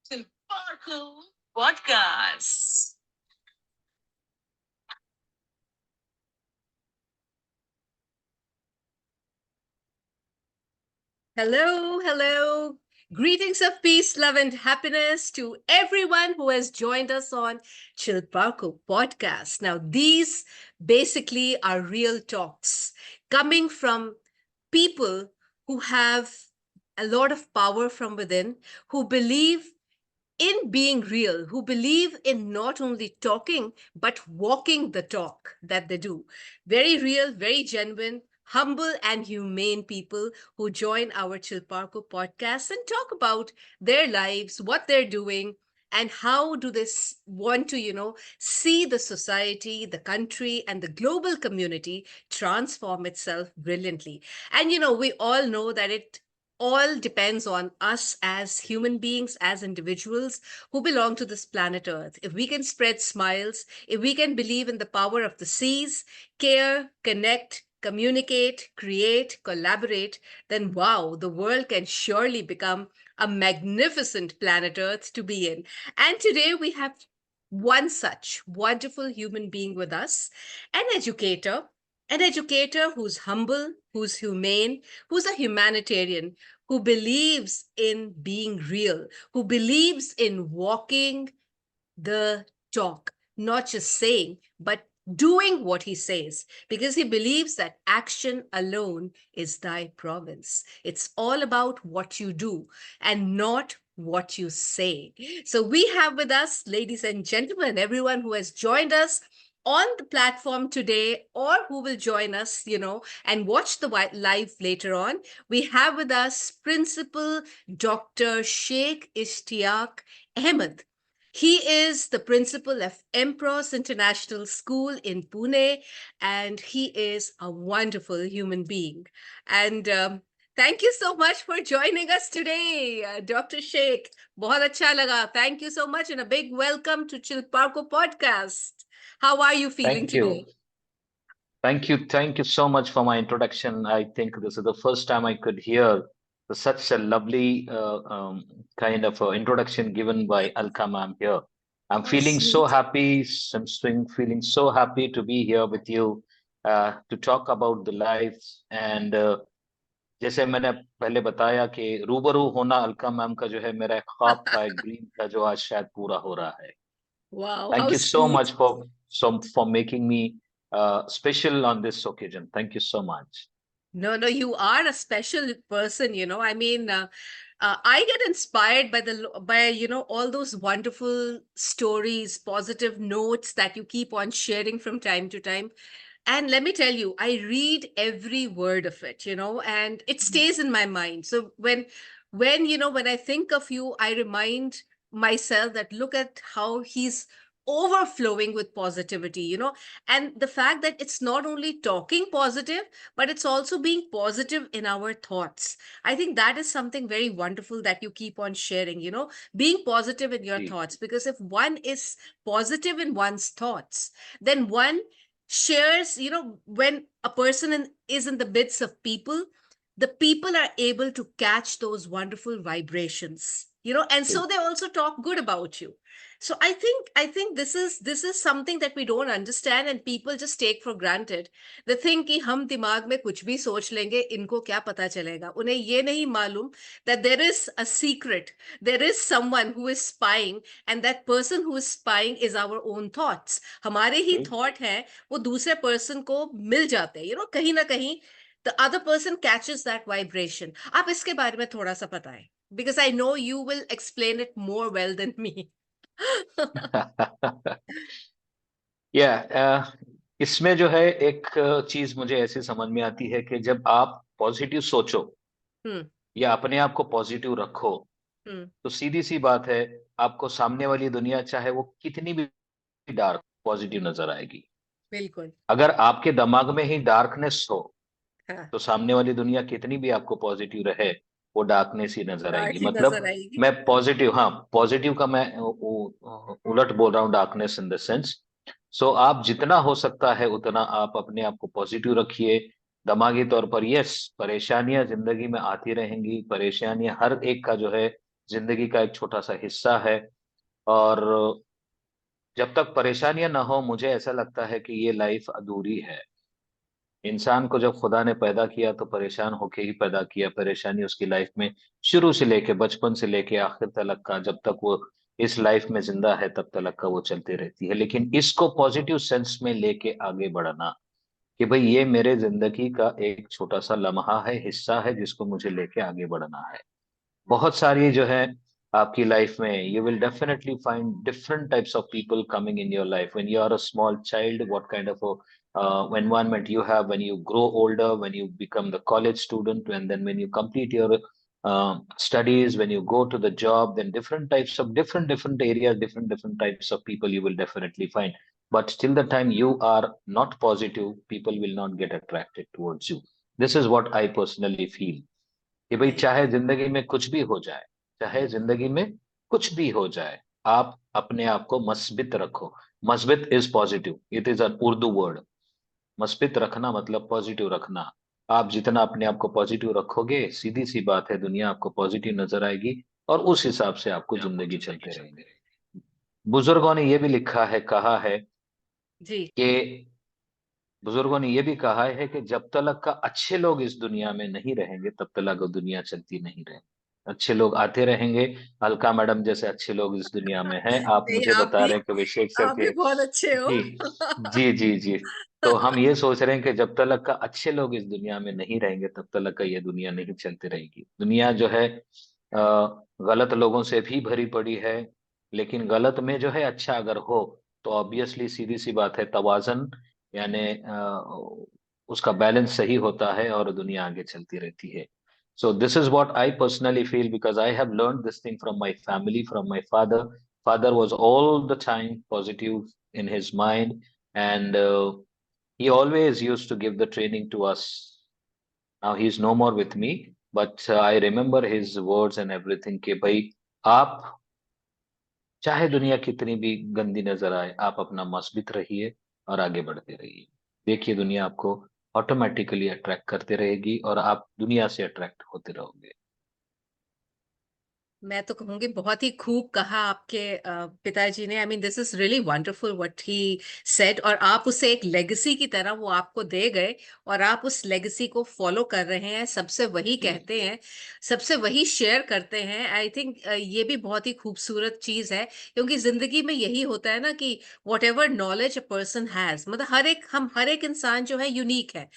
Sparkle Podcast. Hello, hello. Greetings of peace, love, and happiness to everyone who has joined us on Chilparko Podcast. Now, these basically are real talks coming from people who have a lot of power from within, who believe in being real, who believe in not only talking, but walking the talk that they do. Very real, very genuine, humble, and humane people who join our Chilparko podcast and talk about their lives, what they're doing, and how do they want to, see the society, the country, and the global community transform itself brilliantly. And, we all know that it all depends on us as human beings, as individuals who belong to this planet Earth. If we can spread smiles, if we can believe in the power of the seas, care, connect, communicate, create, collaborate, then wow, the world can surely become a magnificent planet Earth to be in. And today we have one such wonderful human being with us, an educator. An educator who's humble, who's humane, who's a humanitarian, who believes in being real, who believes in walking the talk, not just saying, but doing what he says, because he believes that action alone is thy province. It's all about what you do and not what you say. So we have with us, ladies and gentlemen, everyone who has joined us on the platform today or who will join us, and watch the live later on. We have with us Principal Dr. Sheikh Ishtiaq Ahmed. He is the principal of Empros International School in Pune, and he is a wonderful human being. And thank you so much for joining us today, Dr. Sheikh. बहुत अच्छा लगा. Thank you so much, and a big welcome to Chilparko Podcast. How are you feeling Thank you. today? Thank you. Thank you so much for my introduction. I think this is the first time I could hear such a lovely kind of introduction given by Alka ma'am here. I'm Oh, feeling so sweet. happy. Feeling so happy to be here with you to talk about the lives. And जैसे मैंने पहले बताया कि रूबरू होना Alka ma'am का जो है मेरा एक ख्वाब था, एक ड्रीम था जो आज शायद पूरा हो रहा है. Wow, Thank how you so sweet. much for making me special on this occasion. Thank you so much. No, no, you are a special person, I mean, I get inspired by all those wonderful stories, positive notes that you keep on sharing from time to time. And let me tell you, I read every word of it, and it stays in my mind. So when I think of you, I remind myself that look at how he's overflowing with positivity, and the fact that it's not only talking positive, but it's also being positive in our thoughts. I think that is something very wonderful that you keep on sharing, being positive in your ji, thoughts. Because if one is positive in one's thoughts, then one shares, when a person is in the midst of people, the people are able to catch those wonderful vibrations, and ji, so they also talk good about you. So I think this is something that we don't understand and people just take for granted. They think कि हम दिमाग में कुछ भी सोच लेंगे, इनको क्या पता चलेगा. उन्हें ये नहीं मालूम that there is a secret, there is someone who is spying, and that person who is spying is our own thoughts. हमारे ही जी. thought हैं, वो दूसरे person को मिल जाते हैं, कहीं ना कहीं the other person catches that vibration. आप इसके बारे में थोड़ा सा बताएं, because I know you will explain it more well than me. या इसमें जो है एक चीज मुझे ऐसे समझ में आती है कि जब आप पॉजिटिव सोचो हम्म. या अपने आप को पॉजिटिव रखो, हम्म. तो सीधी सी बात है, आपको सामने वाली दुनिया चाहे वो कितनी भी डार्क पॉजिटिव नजर आएगी. बिल्कुल. अगर आपके दिमाग में ही डार्कनेस हो, हाँ. तो सामने वाली दुनिया कितनी भी आपको पॉजिटिव रहे, वो डार्कनेस ही नजर आएगी। डार्क ही मतलब नजर आएगी। मैं पॉजिटिव, हाँ पॉजिटिव का मैं उलट बोल रहा हूँ, डार्कनेस इन द सेंस। सो आप जितना हो सकता है उतना आप अपने आप को पॉजिटिव रखिए। दिमागी तौर पर यस, परेशानियां जिंदगी में आती रहेंगी, परेशानियां हर एक का जो है जिंदगी का एक छोटा सा हिस्सा है। और जब तक परेशानियां ना हो, मुझे ऐसा लगता है कि ये लाइफ अधूरी है। इंसान को जब खुदा ने पैदा किया तो परेशान होके ही पैदा किया। परेशानी उसकी लाइफ में शुरू से लेके, बचपन से लेके आखिर तलक का, जब तक वो इस लाइफ में जिंदा है तब तलक का वो चलती रहती है। लेकिन इसको पॉजिटिव सेंस में लेके आगे बढ़ना कि भाई ये मेरे जिंदगी का एक छोटा सा लम्हा है, हिस्सा है, जिसको मुझे लेके आगे बढ़ना है। बहुत सारी जो है आपकी लाइफ में, you will definitely find different types of people coming in your life when you are a small child, what kind of environment you have when you grow older, when you become the college student, and then when you complete your studies, when you go to the job, then different types of different areas, different types of people you will definitely find. But till the time you are not positive, people will not get attracted towards you. This is what I personally feel, कि भाई right. चाहे जिंदगी में कुछ भी हो जाए, चाहे जिंदगी में कुछ भी हो जाए, आप अपने आप को मस्बित रखो। मस्बित is positive, it is an Urdu word. मस्बित रखना मतलब पॉजिटिव रखना। आप जितना अपने आप को पॉजिटिव रखोगे, सीधी सी बात है, दुनिया आपको पॉजिटिव नजर आएगी और उस हिसाब से आपको जिंदगी चलते रहेंगे। बुजुर्गों ने ये भी लिखा है, कहा है जी। कि बुजुर्गों ने ये भी कहा है कि जब तक का अच्छे लोग इस दुनिया में नहीं रहेंगे तब तक वो दुनिया चलती नहीं रहेगी। अच्छे लोग आते रहेंगे, अलका मैडम जैसे अच्छे लोग इस दुनिया में हैं। आप नहीं, मुझे बता रहे हैं कि विशेष आप भी करके, बहुत अच्छे हो। जी जी जी जी, तो हम ये सोच रहे हैं कि जब तक का अच्छे लोग इस दुनिया में नहीं रहेंगे तब तक का ये दुनिया नहीं चलती रहेगी। दुनिया जो है गलत लोगों से भी भरी पड़ी है, लेकिन गलत में जो है अच्छा अगर हो तो ऑब्वियसली सीधी सी बात है, तवाजन यानी उसका बैलेंस सही होता है और दुनिया आगे चलती रहती है। So this is what I personally feel, because I have learn this thing from my family, from my father. Father was all the time positive in his mind, and he always used to give the training to us. Now he is no more with me, but I remember his words and everything कि भाई आप चाहे दुनिया कितनी भी गंदी नजर आए, आप अपना मस्बित रहिए और आगे बढ़ते रहिए। देखिए दुनिया आपको ऑटोमेटिकली अट्रैक्ट करते रहेगी और आप दुनिया से अट्रैक्ट होते रहोगे। मैं तो कहूँगी बहुत ही खूब कहा आपके पिताजी ने। आई mean this is really wonderful what he said, और आप उसे एक लेगेसी की तरह वो आपको दे गए, और आप उस लेगेसी को फॉलो कर रहे हैं, सबसे वही जी कहते हैं, सबसे वही शेयर करते हैं। आई थिंक ये भी बहुत ही खूबसूरत चीज है, क्योंकि जिंदगी में यही होता है ना कि what ever knowledge a person has, मतलब हर एक इंसान जो है यूनिक है।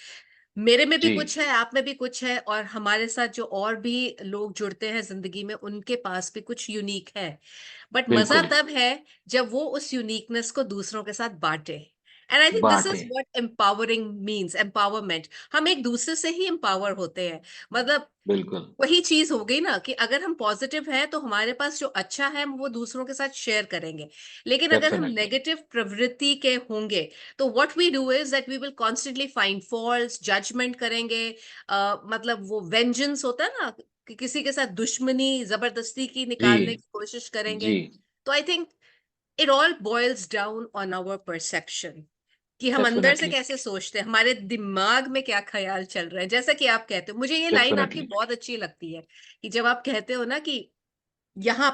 मेरे में भी जी कुछ है, आप में भी कुछ है, और हमारे साथ जो और भी लोग जुड़ते हैं जिंदगी में उनके पास भी कुछ यूनिक है। बट मजा बिल्कुल, तब है जब वो उस यूनिकनेस को दूसरों के साथ बांटे। एंड आई थिंक दिस बांटे, is what empowering means, empowerment. हम एक दूसरे से ही एम्पावर होते हैं। मतलब बिल्कुल, वही चीज हो गई ना कि अगर हम पॉजिटिव हैं तो हमारे पास जो अच्छा है हम वो दूसरों के साथ शेयर करेंगे। लेकिन अगर हम डेफिनेटली, नेगेटिव प्रवृत्ति के होंगे तो what we do is that we will constantly find faults, judgement करेंगे। मतलब वो वेंजेंस होता है ना, कि किसी के साथ दुश्मनी जबरदस्ती की जी निकालने की कोशिश जी, करेंगे। तो I think it all boils down on our perception, कि हम अंदर से डेफिनेटली, कैसे सोचते हैं, हमारे दिमाग में क्या ख्याल चल रहा है। जैसा कि आप कहते हो, मुझे ये लाइन आपकी डेफिनेटली, बहुत अच्छी लगती है, कि जब आप कहते हो ना कि यहाँ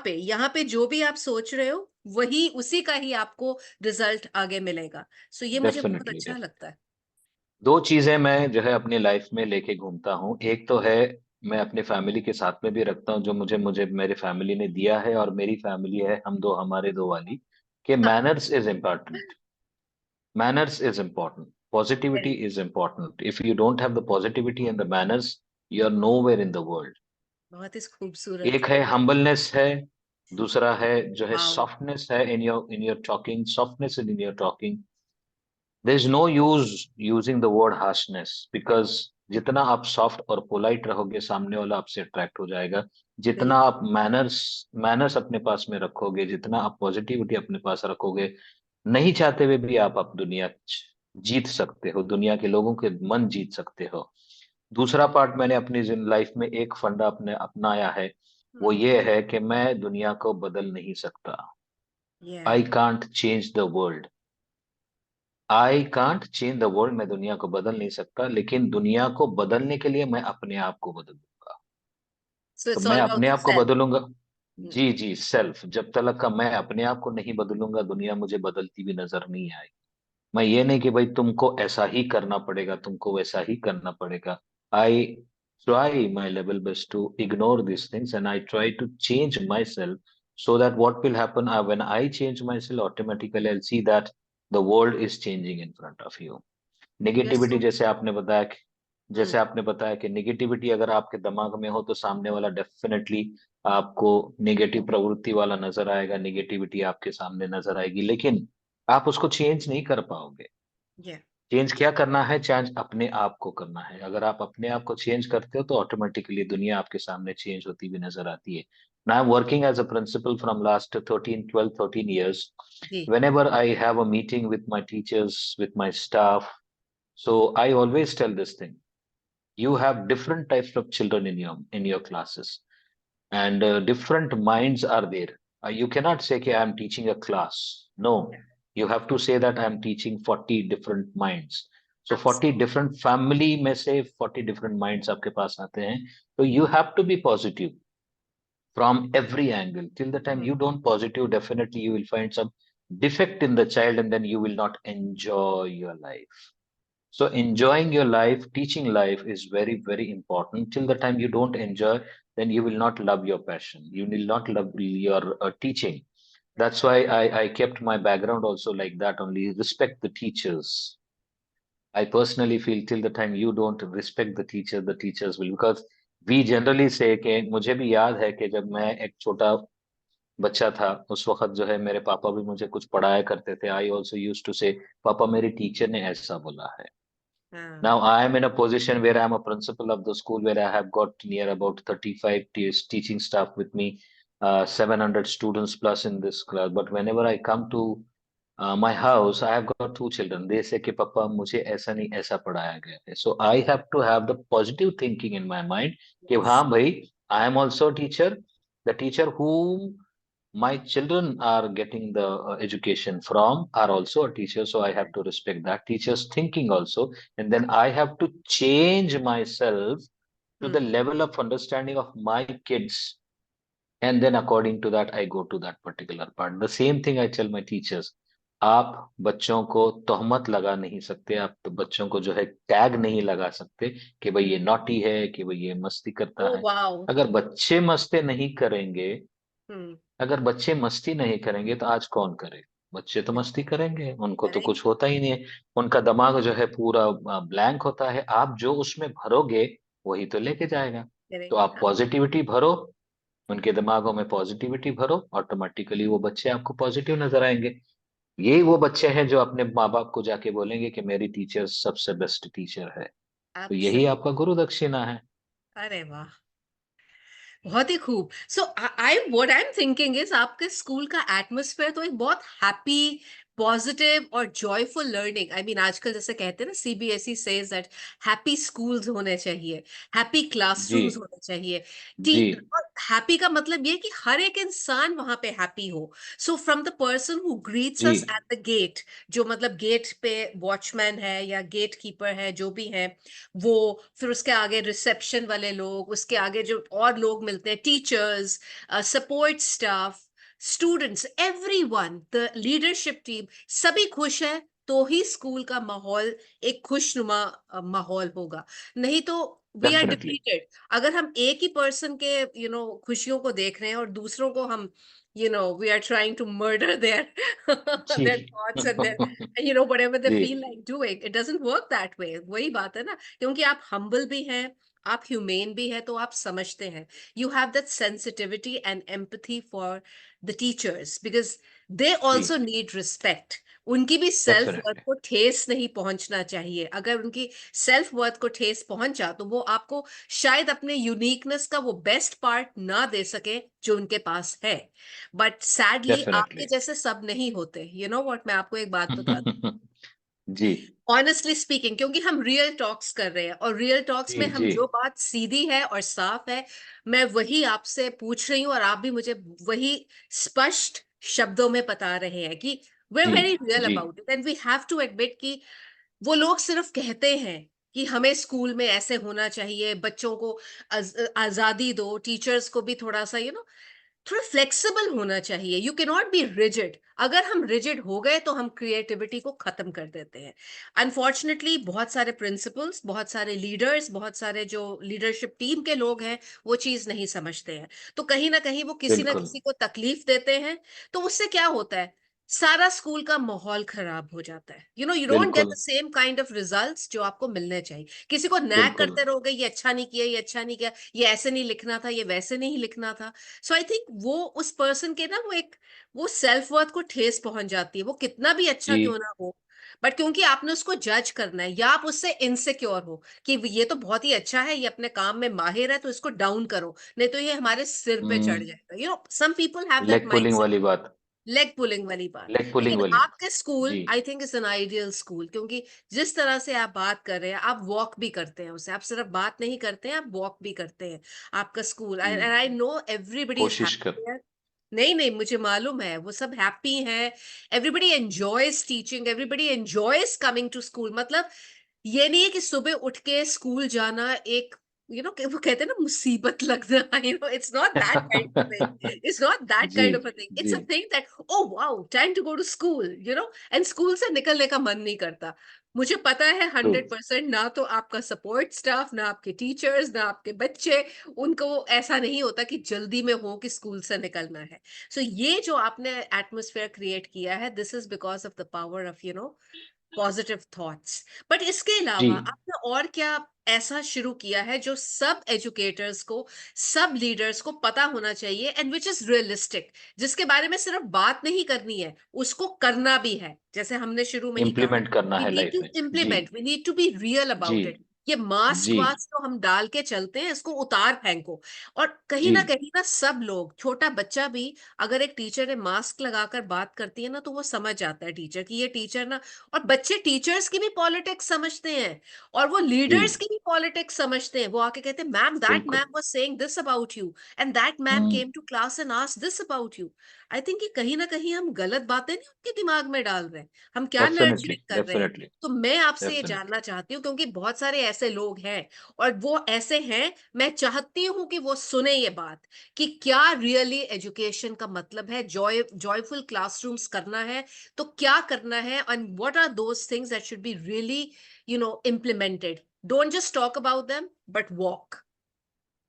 पे जो भी आप सोच रहे हो वही उसी का ही आपको रिजल्ट आगे मिलेगा। सो ये मुझे बहुत डेफिनेटली, अच्छा लगता है। दो चीजें मैं जो है अपनी लाइफ में लेके घूमता हूँ। एक तो है, मैं अपनी फैमिली के साथ में भी रखता हूँ, जो मुझे मुझे मेरी फैमिली ने दिया है, और मेरी फैमिली है हम दो हमारे दो वाली, कि manners is important. Manners is important, positivity very is important. If you don't have the positivity and the manners, you are nowhere in the world. बहुत ही खूबसूरत। एक है हम्बलनेस है, दूसरा है जो है वाओ। सॉफ्टनेस है in your talking, softness in your talking. there is no use using the word harshness, because जितना आप सॉफ्ट और पोलाइट रहोगे सामने वाला आपसे अट्रैक्ट हो जाएगा। जितना बिल्कुल। आप मैनर्स मैनर्स अपने पास में रखोगे, जितना आप पॉजिटिविटी अपने पास रखोगे, नहीं चाहते हुए भी आप दुनिया जीत सकते हो, दुनिया के लोगों के मन जीत सकते हो। दूसरा पार्ट मैंने अपनी लाइफ में एक फंडा अपने अपनाया है, वो हम्म, ये है कि मैं दुनिया को बदल नहीं सकता। yeah, I can't change the world. I can't change the world, मैं दुनिया को बदल नहीं सकता, लेकिन दुनिया को बदलने के लिए मैं अपने आप को बदलूंगा। so तो it's मैं all about अपने the आप को self. बदलूंगा। Hmm. जी जी, सेल्फ। जब तक का मैं अपने आप को नहीं बदलूंगा, दुनिया मुझे बदलती भी नजर नहीं आएगी। मैं ये नहीं कि भाई तुमको ऐसा ही करना पड़ेगा, तुमको वैसा ही करना पड़ेगा। I try my level best to ignore this things and I try to change myself, so that what will happen, when I change myself, automatically I'll see that the world is changing in front of you. You're negativity, so जैसे hmm. आपने बताया कि negativity अगर आपके दिमाग में हो तो सामने वाला डेफिनेटली आपको नेगेटिव प्रवृत्ति वाला नजर आएगा, नेगेटिविटी आपके सामने नजर आएगी, लेकिन आप उसको चेंज नहीं कर पाओगे। Yeah, चेंज क्या करना है? चेंज अपने आप को करना है। अगर आप अपने आप को चेंज करते हो तो ऑटोमेटिकली दुनिया आपके सामने चेंज होती हुई नजर आती है। Now I'm working as a principal from last 13, 12, 13 years. Ji, Whenever I have a meeting with my teachers, with my staff, so I always tell this thing. You have different types of children in your classes, and different minds are there. You cannot say कि I am teaching a class. No, you have to say that I am teaching 40 different minds. So 40 absolutely. different family में से 40 different minds आपके पास आते हैं. So you have to be positive from every angle. Till the time Hmm. you don't positive, definitely you will find some defect in the child, and then you will not enjoy your life. So enjoying your life, teaching life is very, very important. Till the time you don't enjoy, then you will not love your passion. You will not love your teaching. That's why I kept my background also like that only. Respect the teachers. I personally feel till the time you don't respect the teachers will. Because we generally say कि मुझे भी याद है कि जब मैं एक छोटा बच्चा था, उस वक्त जो है मेरे पापा भी मुझे कुछ पढ़ाया करते थे। आई ऑल्सो यूज टू से पापा मेरी टीचर ने ऐसा बोला है। Ah, Now I am in a position where I am a principal of the school, where I have got near about 35 teaching staff with me, 700 students plus in this class. But whenever I come to my house, I have got two children. They say कि पापा मुझे ऐसा नहीं ऐसा पढ़ाया गया है. So I have to have the positive thinking in my mind कि yes. हाँ भाई, I am also a teacher. The teacher whom my children are getting the education from are also a teacher, so I have to respect that teacher's thinking also, and then I have to change myself to the Hmm. level of understanding of my kids, and then according to that I go to that particular part. The same thing I tell my teachers. आप बच्चों को तोहमत लगा नहीं सकते, आप तो बच्चों को जो है टैग नहीं लगा सकते कि भाई ये नॉटी है, कि भाई ये मस्ती करता Oh, है। wow. अगर बच्चे मस्ती नहीं करेंगे, Hmm. अगर बच्चे मस्ती नहीं करेंगे तो आज कौन करे? बच्चे तो मस्ती करेंगे, उनको तो Correct, कुछ होता ही नहीं है। उनका दिमाग जो है पूरा ब्लैंक होता है। आप जो उसमें भरोगे वही तो लेके जाएगा। तो correct. आप पॉजिटिविटी भरो, उनके दिमागों में पॉजिटिविटी भरो, ऑटोमेटिकली वो बच्चे आपको पॉजिटिव नजर आएंगे। यही वो बच्चे हैं जो अपने माँ बाप को जाके बोलेंगे कि मेरी टीचर सबसे बेस्ट टीचर है। तो यही Absolutely. आपका गुरु दक्षिणा है। अरे वाह, बहुत ही खूब। So I what I am thinking is आपके स्कूल का एटमॉस्फेयर तो एक बहुत हैप्पी, पॉजिटिव और जॉयफुल लर्निंग। आई मीन आजकल जैसे कहते हैं ना, CBSE says that happy schools होने चाहिए, हैप्पी जी क्लासरूम्स होने चाहिए। जी और हैप्पी का मतलब ये कि हर एक इंसान वहां पे हैप्पी हो। So from the person who greets जी अस एट द गेट, जो मतलब गेट पे वॉचमैन है या गेट कीपर है, जो भी है वो, फिर उसके आगे रिसेप्शन वाले लोग, उसके आगे जो और लोग मिलते हैं, teachers, support staff, students, everyone, the leadership team, सभी खुश है तो ही स्कूल का माहौल एक खुशनुमा माहौल होगा। नहीं तो वी आर डेफिनेटली। डिप्लीटेड। अगर हम एक ही पर्सन के खुशियों को देख रहे हैं और दूसरों को हम we are trying to murder their ji their thoughts and their whatever they ji feel like doing, it doesn't work that way। वही बात है ना, क्योंकि आप humble भी हैं, आप humane भी हैं, तो आप समझते हैं, you have that sensitivity and empathy for the teachers because they ji also need respect। उनकी भी सेल्फ वर्थ डेफिनेटली। को ठेस नहीं पहुंचना चाहिए। अगर उनकी सेल्फ वर्थ को ठेस पहुंचा तो वो आपको शायद अपने यूनिकनेस का वो बेस्ट पार्ट ना दे सके जो उनके पास है। बट सैडली आपके डेफिनेटली। जैसे सब नहीं होते। यू नो व्हाट, मैं आपको एक बात बता दूं, जी ऑनेस्टली स्पीकिंग, क्योंकि हम रियल टॉक्स कर रहे हैं और रियल टॉक्स जी में हम जी जो बात सीधी है और साफ है, मैं वही आपसे पूछ रही हूँ और आप भी मुझे वही स्पष्ट शब्दों में बता रहे हैं कि वी आर जी वेरी रियल जी about it and we have to admit कि वो लोग सिर्फ कहते हैं कि हमें स्कूल में ऐसे होना चाहिए, बच्चों को आजादी दो, टीचर्स को भी थोड़ा सा थोड़ा फ्लेक्सिबल होना चाहिए। You can not be rigid. अगर हम रिजिड हो गए तो हम क्रिएटिविटी को खत्म कर देते हैं। अनफॉर्चुनेटली बहुत सारे प्रिंसिपल्स, बहुत सारे लीडर्स, बहुत सारे जो लीडरशिप टीम के लोग हैं वो चीज नहीं समझते हैं। तो कहीं ना कहीं वो किसी ना बिल्कुल किसी को तकलीफ देते हैं। तो उससे क्या होता है, सारा स्कूल का माहौल खराब हो जाता है। यू डोंट गेट द बिल्कुल सेम काइंड ऑफ रिजल्ट्स जो आपको मिलने चाहिए। किसी को नैग बिल्कुल करते रहोगे, ये अच्छा नहीं किया, ये अच्छा नहीं किया, ये ऐसे नहीं लिखना था, ये वैसे नहीं लिखना था। सो आई थिंक वो उस पर्सन के ना वो सेल्फ वर्थ को ठेस पहुंच जाती है, वो कितना भी अच्छा क्यों जी ना हो। बट क्योंकि आपने उसको जज करना है या आप उससे इनसिक्योर हो कि ये तो बहुत ही अच्छा है, ये अपने काम में माहिर है, तो इसको डाउन करो, नहीं तो ये हमारे सिर पे चढ़ जाएगा। Some people have that leg pulling mindset. वाली बात, लेग पुलिंग वाली बात। लेग पुलिंग लेकिन वाली। आपके स्कूल जी I think is an ideal school, क्योंकि जिस तरह से आप बात कर रहे हैं, आप वॉक भी करते हैं उसे, आप सिर्फ बात नहीं करते हैं, आप वॉक भी करते हैं। आपका school, and hmm, I know everybody is कोशिश कर। हैप्पी। नहीं नहीं, मुझे मालूम है वो सब हैप्पी हैं। Everybody enjoys teaching, everybody enjoys coming to school. मतलब ये नहीं है कि सुबह उठ के स्कूल जाना एक वो कहते हैं ना मुसीबत लगना। It's not that kind of thing, it's not that जी kind of a thing, it's जी a thing that oh wow, time to go to school. And school से निकलने का मन नहीं करता। मुझे पता है ट्रू 100%, ना तो आपका सपोर्ट स्टाफ, ना आपके टीचर्स, ना आपके बच्चे, उनको ऐसा नहीं होता कि जल्दी में हो कि स्कूल से निकलना है। सो ये जो आपने एटमोसफेयर क्रिएट किया है, this is because of the power of positive thoughts. But इसके जी अलावा आपने और क्या ऐसा शुरू किया है जो सब एजुकेटर्स को, सब लीडर्स को पता होना चाहिए, एंड विच इज रियलिस्टिक, जिसके बारे में सिर्फ बात नहीं करनी है, उसको करना भी है। जैसे हमने शुरू में ही कहा, इम्प्लीमेंट करना वी है नीड लाइफ टू में। जी implement, we need to be real जी अबाउट इट। ये मास्क जी वास्क तो हम डाल के चलते हैं, इसको उतार फेंको। और जी कहीं ना सब लोग, छोटा बच्चा भी, अगर एक टीचर ने मास्क लगाकर बात करती है ना, तो वो समझ जाता है टीचर की ये टीचर ना। और बच्चे टीचर्स की भी पॉलिटिक्स समझते हैं, और वो जी लीडर्स की भी पॉलिटिक्स समझते हैं। वो आके कहते हैं, मैम दैट बिल्कुल। Ma'am was saying this about you, and that ma'am hmm, came to class and asked this about you. I think कि कहीं ना कहीं हम गलत बातें नहीं उनके दिमाग में डाल रहे हैं, हम क्या डेफिनेटली नर्चरिंग कर रहे हैं। डेफिनेटली तो मैं आपसे ये डेफिनेटली। जानना चाहती हूँ, क्योंकि बहुत सारे ऐसे लोग हैं, और वो ऐसे हैं, मैं चाहती हूँ कि वो सुने ये बात कि क्या रियली एजुकेशन का मतलब है, जॉयफुल क्लासरूम्स करना है तो क्या करना है, and what are those things that should be really implemented. Don't just talk about them but walk.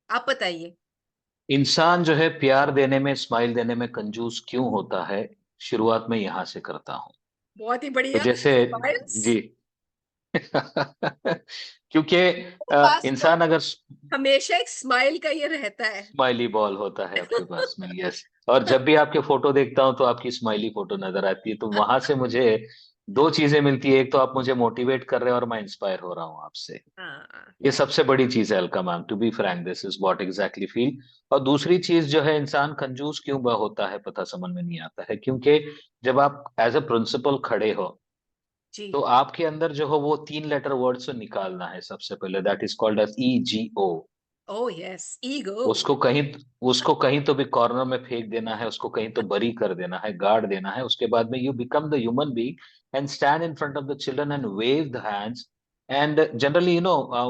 आप बताइए। इंसान जो है प्यार देने में, स्माइल देने में कंजूस क्यों होता है, शुरुआत में यहाँ से करता हूँ। बहुत ही तो बढ़िया। जैसे स्माइल्स जी क्योंकि पास तो इंसान अगर हमेशा एक स्माइल का ये रहता है। स्माइली बॉल होता है आपके पास में, यस। और जब भी आपके फोटो देखता हूं तो आपकी स्माइली फोटो नजर आती है, तो वहां से मुझे दो चीजें मिलती है। एक तो आप मुझे मोटिवेट कर रहे हैं और मैं इंस्पायर हो रहा हूं आपसे। हाँ। ये सबसे बड़ी चीज है Alka ma'am, to be frank this is what exactly feel. और दूसरी चीज जो है, इंसान कंजूस क्यों होता है पता समझ में नहीं आता है, क्योंकि जब आप एज ए प्रिंसिपल खड़े हो जी। तो आपके अंदर जो हो वो तीन लेटर वर्ड से निकालना है सबसे पहले, that is called as EGO। Oh yes, ego. उसको कहीं उसको कहीं तो भी कॉर्नर में फेंक देना है, उसको कहीं तो बरी कर देना है, गाड़ देना है। उसके बाद में you become the human being and stand in front of the children and wave the hands. And generally,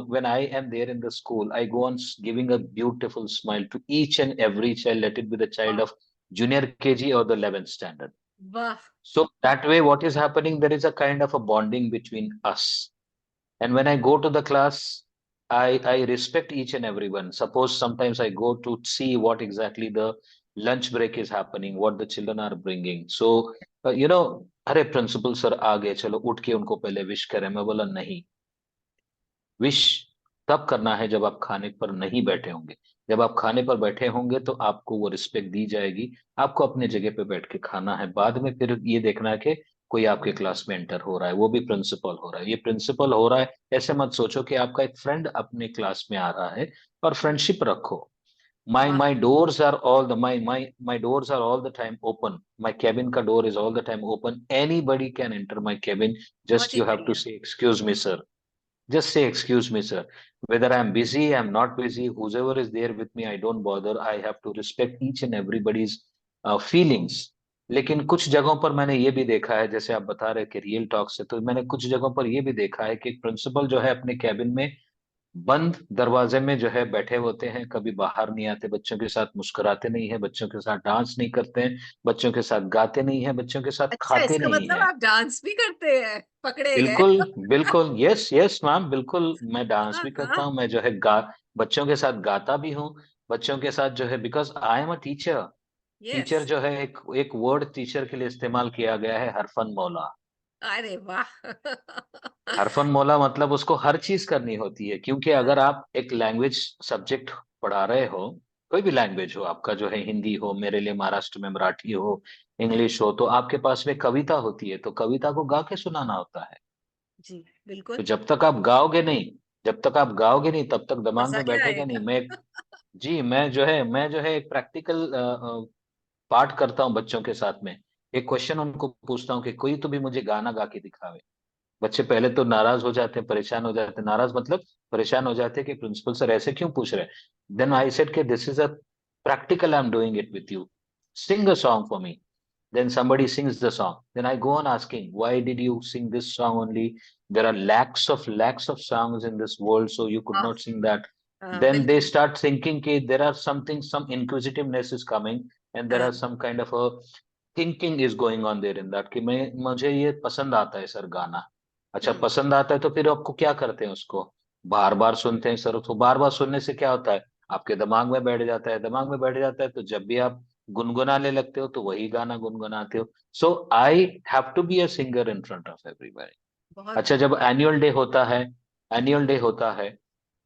when I am there in the school, I go on giving a beautiful smile to each and every child, let it be the child of junior KG or the 11th standard. वाह। So that way, what is happening? There is a kind of a bonding between us. And when I go to the class, I respect each and everyone. Suppose sometimes I go to see what exactly the lunch break is happening, what the children are bringing. So, अरे principal sir आ गए, चलो उठ के उनको पहले wish करें। मैं बोला नहीं, विश तब करना है जब आप खाने पर नहीं बैठे होंगे। जब आप खाने पर बैठे होंगे तो आपको वो रिस्पेक्ट दी जाएगी। आपको अपने जगह पे बैठ के खाना है, बाद में फिर ये देखना है कि कोई आपके क्लास में एंटर हो रहा है, वो भी प्रिंसिपल हो रहा है। ये प्रिंसिपल हो रहा है, ऐसे मत सोचो कि आपका एक फ्रेंड अपने क्लास में आ रहा है, और फ्रेंडशिप रखो। My doors are all the my doors are all the time open. My cabin ka door is all the time open. Anybody can enter my cabin. बहुत Just he you have to बढ़िया। say, excuse me, sir. Just say, excuse me, sir. Whether I'm busy, I'm not busy, whoever is there with me, I don't bother. I have to respect each and everybody's feelings. लेकिन कुछ जगहों पर मैंने ये भी देखा है, जैसे आप बता रहे कि रियल टॉक से, तो मैंने कुछ जगहों पर ये भी देखा है कि प्रिंसिपल जो है अपने कैबिन में बंद दरवाजे में जो है बैठे होते हैं, कभी बाहर नहीं आते, बच्चों के साथ मुस्कुराते नहीं है, बच्चों के साथ डांस नहीं करते हैं, बच्चों के साथ गाते नहीं है, बच्चों के साथ अच्छा, खाते इसका नहीं मतलब है। आप डांस भी करते हैं, पकड़े गए। बिल्कुल, बिल्कुल, यस यस मैम, बिल्कुल, मैं डांस हाँ भी करता हाँ। हूँ, मैं जो है गा बच्चों के साथ गाता भी हूँ। बच्चों के साथ जो है, because I am a teacher. Yes. Teacher जो है, एक एक वर्ड टीचर के लिए इस्तेमाल किया गया है, हरफन मौला। अरे वाह। हरफन मौला मतलब उसको हर चीज करनी होती है, क्योंकि अगर आप एक लैंग्वेज सब्जेक्ट पढ़ा रहे हो, कोई भी लैंग्वेज हो, आपका जो है हिंदी हो, मेरे लिए महाराष्ट्र में मराठी हो, इंग्लिश हो, तो आपके पास में कविता होती है, तो कविता को गा के सुनाना होता है। जी तो बिल्कुल। जब तक आप गाओगे नहीं, तब तक दिमाग मजा में क्या बैठेगा नहीं। आएगा। जी, मैं जो है एक प्रैक्टिकल पार्ट करता हूँ बच्चों के साथ में। एक क्वेश्चन उनको पूछता हूँ कि कोई तो भी मुझे गाना गा के दिखावे। बच्चे पहले तो नाराज हो जाते हैं, परेशान हो जाते हैं, नाराज मतलब परेशान हो जाते हैं कि प्रिंसिपल सर ऐसे क्यों पूछ रहे हैं। देन आई सेड कि this is a practical, I am doing it with you, sing a song for me. Then somebody sings the song. Then I go on asking, why did you sing this song only? There are lakhs of songs in this world, so you could हाँ not sing that. हाँ, Then they बिल्कुल। start thinking that there are something, some inquisitiveness is coming, and there हाँ। are some kind of a thinking is going on there in that कि मैं मुझे ये पसंद आता है सर गाना। अच्छा, हम्म। पसंद आता है तो फिर आपको क्या करते हैं उसको? बार बार सुनते हैं सर, तो बार बार सुनने से क्या होता है? आपके दिमाग में बैठ जाता है, दिमाग में बैठ जाता है, तो जब भी आप गुनगुनाने लगते हो तो वही गाना गुनगुनाते हो। So I have to be a singer in front of everybody. बहुत अच्छा, जब बढ़िया। एनुअल डे होता है,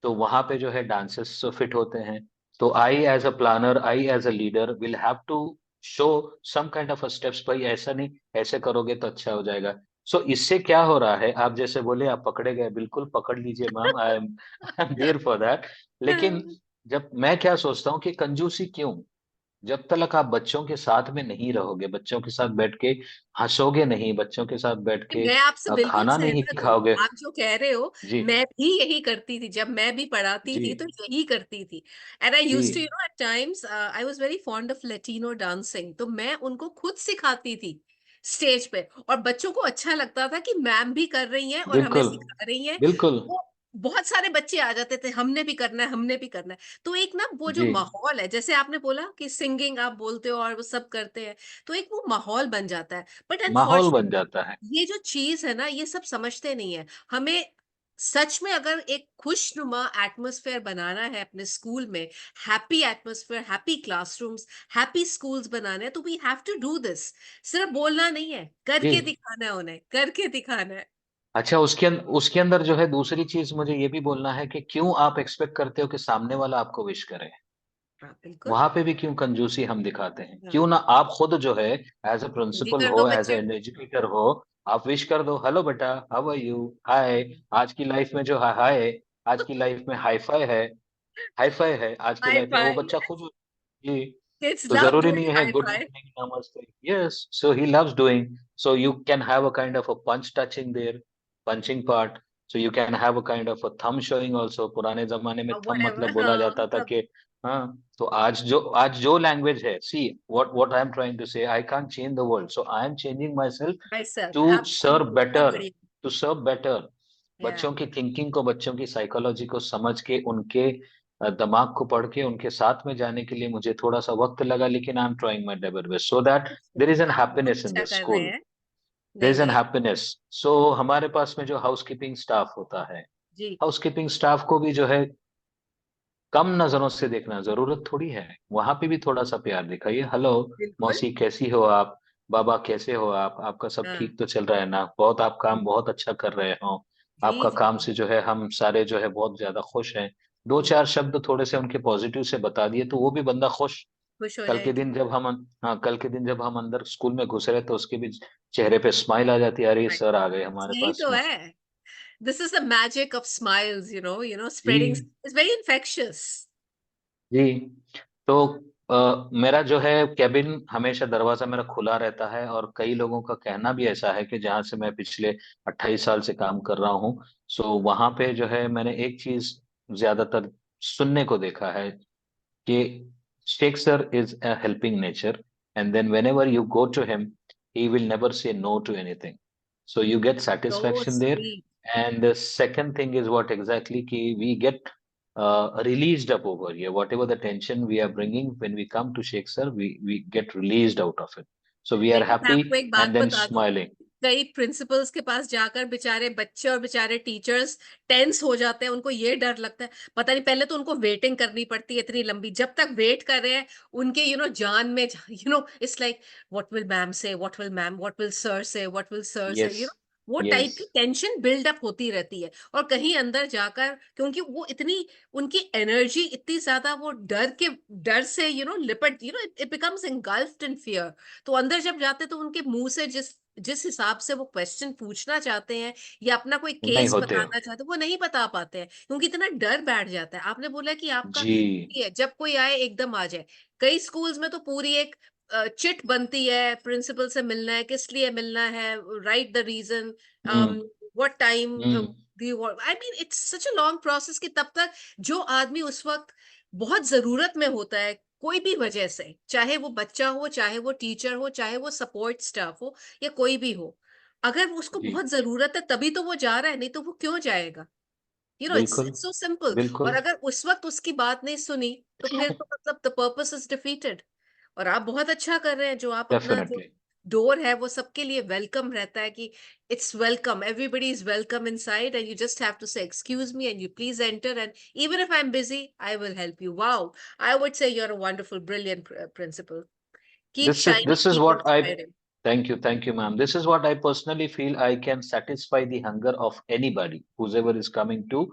तो वहां पे जो है डांसेस फिट होते हैं। तो I as a planner, I as a leader will have to show some kind of steps. भाई ऐसा नहीं, ऐसे करोगे तो अच्छा हो जाएगा। सो इससे क्या हो रहा है, आप जैसे बोले आप पकड़े गए, बिल्कुल पकड़ लीजिए ma'am, I am there for that. लेकिन जब मैं क्या सोचता हूँ कि कंजूसी क्यों? जब तक आप बच्चों के साथ में नहीं रहोगे, बच्चों के साथ बैठ के हंसोगे नहीं, बच्चों के साथ बैठ के मैं आपसे बिल्कुल खाना नहीं सहमत हूँ, खाओगे। आप जो कह रहे हो। जी, मैं भी यही करती थी, जब मैं भी पढ़ाती जी, थी तो यही करती थी। एंड आई यूज्ड टू, जी, at times I was very fond of Latino dancing, तो मैं उनको खुद सिखाती थी स्टेज पे। और बच्चों को अच्छा लगता था कि मैम भी कर रही हैं और हमें बिल्कुल, सिखा रही हैं। बिल्कुल, वो बहुत सारे बच्चे आ जाते थे, हमने भी करना है, हमने भी करना है। तो एक ना वो जो जी, माहौल है, जैसे आपने बोला कि सिंगिंग आप बोलते हो और वो सब करते हैं, तो एक वो माहौल बन जाता है। बट माहौल अनफॉर्चुनेटली बन जाता है। ये जो चीज है ना, ये सब समझते नहीं है। हमें सच में अगर एक खुशनुमा एटमॉस्फेयर बनाना है अपने स्कूल में, happy atmosphere, happy classrooms, happy schools बनाने हैं, तो we have to do this. सिर्फ बोलना नहीं है, जी। करके दिखाना है, उन्हें करके दिखाना है। अच्छा, उसके अंदर जो है दूसरी चीज मुझे ये भी बोलना है कि क्यों आप एक्सपेक्ट करते हो कि सामने वाला आपको विश करे? हाँ बिल्कुल। वहां पे भी क्यों कंजूसी हम दिखाते हैं? हाँ, क्यों ना आप खुद जो है एज अ हिंदी प्रिंसिपल कर दो हो, एज बच्चे एन को। एजुकेटर हो, आप विश कर दो, हेलो बेटा, हाउ आर यू, हाय। आज की लाइफ में जो हाय, आज की लाइफ में हाईफाई है, हाईफाई है आज की हाई लाइफ में, वो फाई। बच्चा खुद। जी। किड्स तो लव जरूरी नहीं डूइंग है hi good five. Morning namaste, yes, so he loves doing. So you can have a kind of a punch touching there, punching part. So you can have a kind of a thumb showing also. पुराने जमाने में thumb मतलब whatever, बोला हाँ जाता था सब। कि हाँ। तो आज जो लैंग्वेज है, see what I am trying to say, I can't change the world, so I am changing myself myself, to serve absolutely, इतना बेटर, बढ़िया। To serve better. या बच्चों की थिंकिंग को, बच्चों की साइकोलॉजी को समझ के, उनके दिमाग को पढ़ के, उनके साथ में जाने के लिए मुझे थोड़ा सा वक्त लगा, लेकिन आई am trying my level best so that there is an आप बहुत हैप्पीनेस इन अच्छा द कर रहे स्कूल, हैं। देर नहीं इज एन नहीं। हैप्पीनेस। सो हमारे पास में जो हाउसकीपिंग स्टाफ होता है, जी हाउसकीपिंग स्टाफ को भी जो है कम नजरों से देखना जरूरत थोड़ी है। वहां पे भी थोड़ा सा प्यार दिखाइए, हेलो बिल्कुल। मौसी कैसी हो आप, बाबा कैसे हो आप, आपका सब हाँ। ठीक तो चल रहा है ना, बहुत आप काम बहुत अच्छा कर रहे हो, जी आपका जी काम जी। से जो है हम सारे जो है बहुत ज्यादा खुश हैं। दो चार शब्द थोड़े से उनके पॉजिटिव से बता दिए तो वो भी बंदा खुश। खुश हो कल के जाएंगे। दिन जब हम हाँ, कल के दिन जब हम अंदर स्कूल में घुस रहे तो उसके भी चेहरे पे स्माइल आ जाती है, अरे Right. सर आ गए हमारे यही पास तो में। है। This is the magic of smiles, spreading, जी, it's very infectious. जी। तो मेरा जो है कैबिन हमेशा दरवाजा मेरा खुला रहता है, और कई लोगों का कहना भी ऐसा है कि जहाँ से मैं पिछले 28 साल से काम कर रहा हूँ, सो वहां पे जो है मैंने एक चीज ज्यादातर सुनने को देखा है कि Shakespeare is a helping nature, and then whenever you go to him he will never say no to anything, so you get so satisfaction there. Sweet. And the second thing is what exactly ki we get released up over here, whatever the tension we are bringing when we come to Shakespeare, we get released out of it, so we are लेकिन मैं happy आपको एक बात and then बता दूं, smiling. कई principles के पास जाकर बेचारे बच्चे और बेचारे टीचर्स टेंस हो जाते हैं, उनको ये डर लगता है, पता नहीं, पहले तो उनको वेटिंग करनी पड़ती है इतनी लंबी, जब तक वेट कर रहे हैं उनके जान में, it's like what will ma'am say, what will ma'am, what will sir say, what will sir say, Yes, वो टाइप की yes, टेंशन बिल्डअप होती रहती है। और कहीं अंदर जाकर, क्योंकि वो इतनी, उनकी एनर्जी इतनी ज्यादा, वो डर से लिपट, it becomes engulfed in fear. तो अंदर जब जाते तो उनके मुंह से जिस जिस हिसाब से वो क्वेश्चन पूछना चाहते हैं या अपना कोई नहीं केस होते। बताना चाहते हैं, वो नहीं बता पाते हैं, क्योंकि इतना डर बैठ जाता है। आपने बोला कि आपका जी। ये है, जब कोई आए एकदम आ जाए। कई स्कूल्स में तो पूरी एक चिट बनती है, प्रिंसिपल से मिलना है, किस लिए मिलना है, right the reason, hmm. What time hmm. Do you want, I mean it's such a long process कि तब तक जो आदमी उस वक्त बहुत जरूरत में होता है, कोई भी वजह से, चाहे वो बच्चा हो, चाहे वो टीचर हो, चाहे वो सपोर्ट स्टाफ हो, या कोई भी हो, अगर उसको जी। बहुत जरूरत है तभी तो वो जा रहा है, नहीं तो वो क्यों जाएगा? इट्स बिल्कुल। It's so simple. और बिल्कुल। अगर उस वक्त उसकी बात नहीं सुनी, तो फिर तो मतलब द पर्पस इज डिफीटेड। और आप बहुत अच्छा कर रहे हैं, जो आप अपना जो डेफिनेटली। डोर है वो सबके लिए वेलकम रहता है, कि it's welcome, everybody is welcome inside, and you just have to say excuse me and you please enter, and even if I am busy I will help you. Wow, I would say you are a wonderful brilliant principal. Keep This is shining, this is keep what I inspiring. thank you, ma'am. This is what I personally feel I can satisfy the hunger of anybody whoever is coming to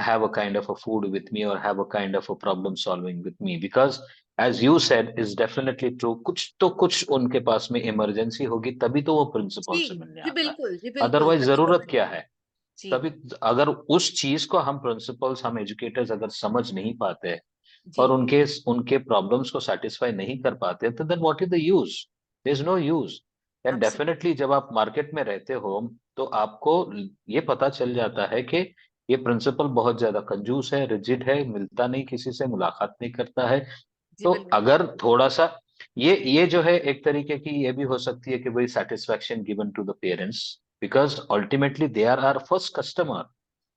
have a kind of a food with me or have a kind of a problem solving with me. Because as you said, is definitely true. कुछ तो कुछ उनके पास में emergency होगी, तभी तो वो principal जी, से मिलने जी आता है। बिल्कुल, जी बिल्कुल, अदरवाइज तभी तो जरूरत मैं। क्या है? जी, तभी अगर उस चीज को हम प्रिंसिपल्स, हम एजुकेटर्स अगर समझ नहीं पाते जी, और उनके उनके प्रॉब्लम्स को सेटिस्फाई नहीं कर पाते, तो then what is the use? There is no use. And absolutely. Definitely जब आप मार्केट में रहते हो, तो आपको ये पता चल जाता है कि ये प्रिंसिपल बहुत ज्यादा कंजूस है, रिजिड है, मिलता नहीं किसी से, मुलाकात नहीं करता है। जी तो बिल्कुल। अगर थोड़ा सा ये जो है एक तरीके की ये भी हो सकती है कि भाई satisfaction given to the parents, because ultimately they are our first customer,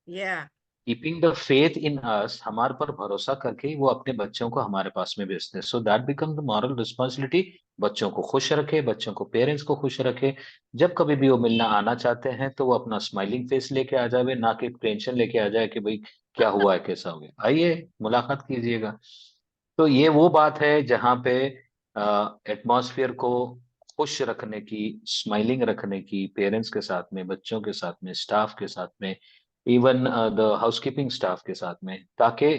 yeah, keeping the faith in us, हमारे पर भरोसा करके वो अपने बच्चों को हमारे पास में भेजते हैं। So that become the moral responsibility, बच्चों को खुश रखे, बच्चों को, पेरेंट्स को खुश रखे। जब कभी भी वो मिलना आना चाहते हैं तो वो अपना स्माइलिंग फेस लेके आ जावे, ना कि टेंशन लेके आ जाए कि भाई क्या हुआ है, कैसा हो गया, आइए मुलाकात कीजिएगा। तो ये वो बात है जहाँ पे एटमॉस्फेयर को खुश रखने की, स्माइलिंग रखने की, पेरेंट्स के साथ में, बच्चों के साथ में, स्टाफ के साथ में, इवन द हाउसकीपिंग स्टाफ के साथ में, ताकि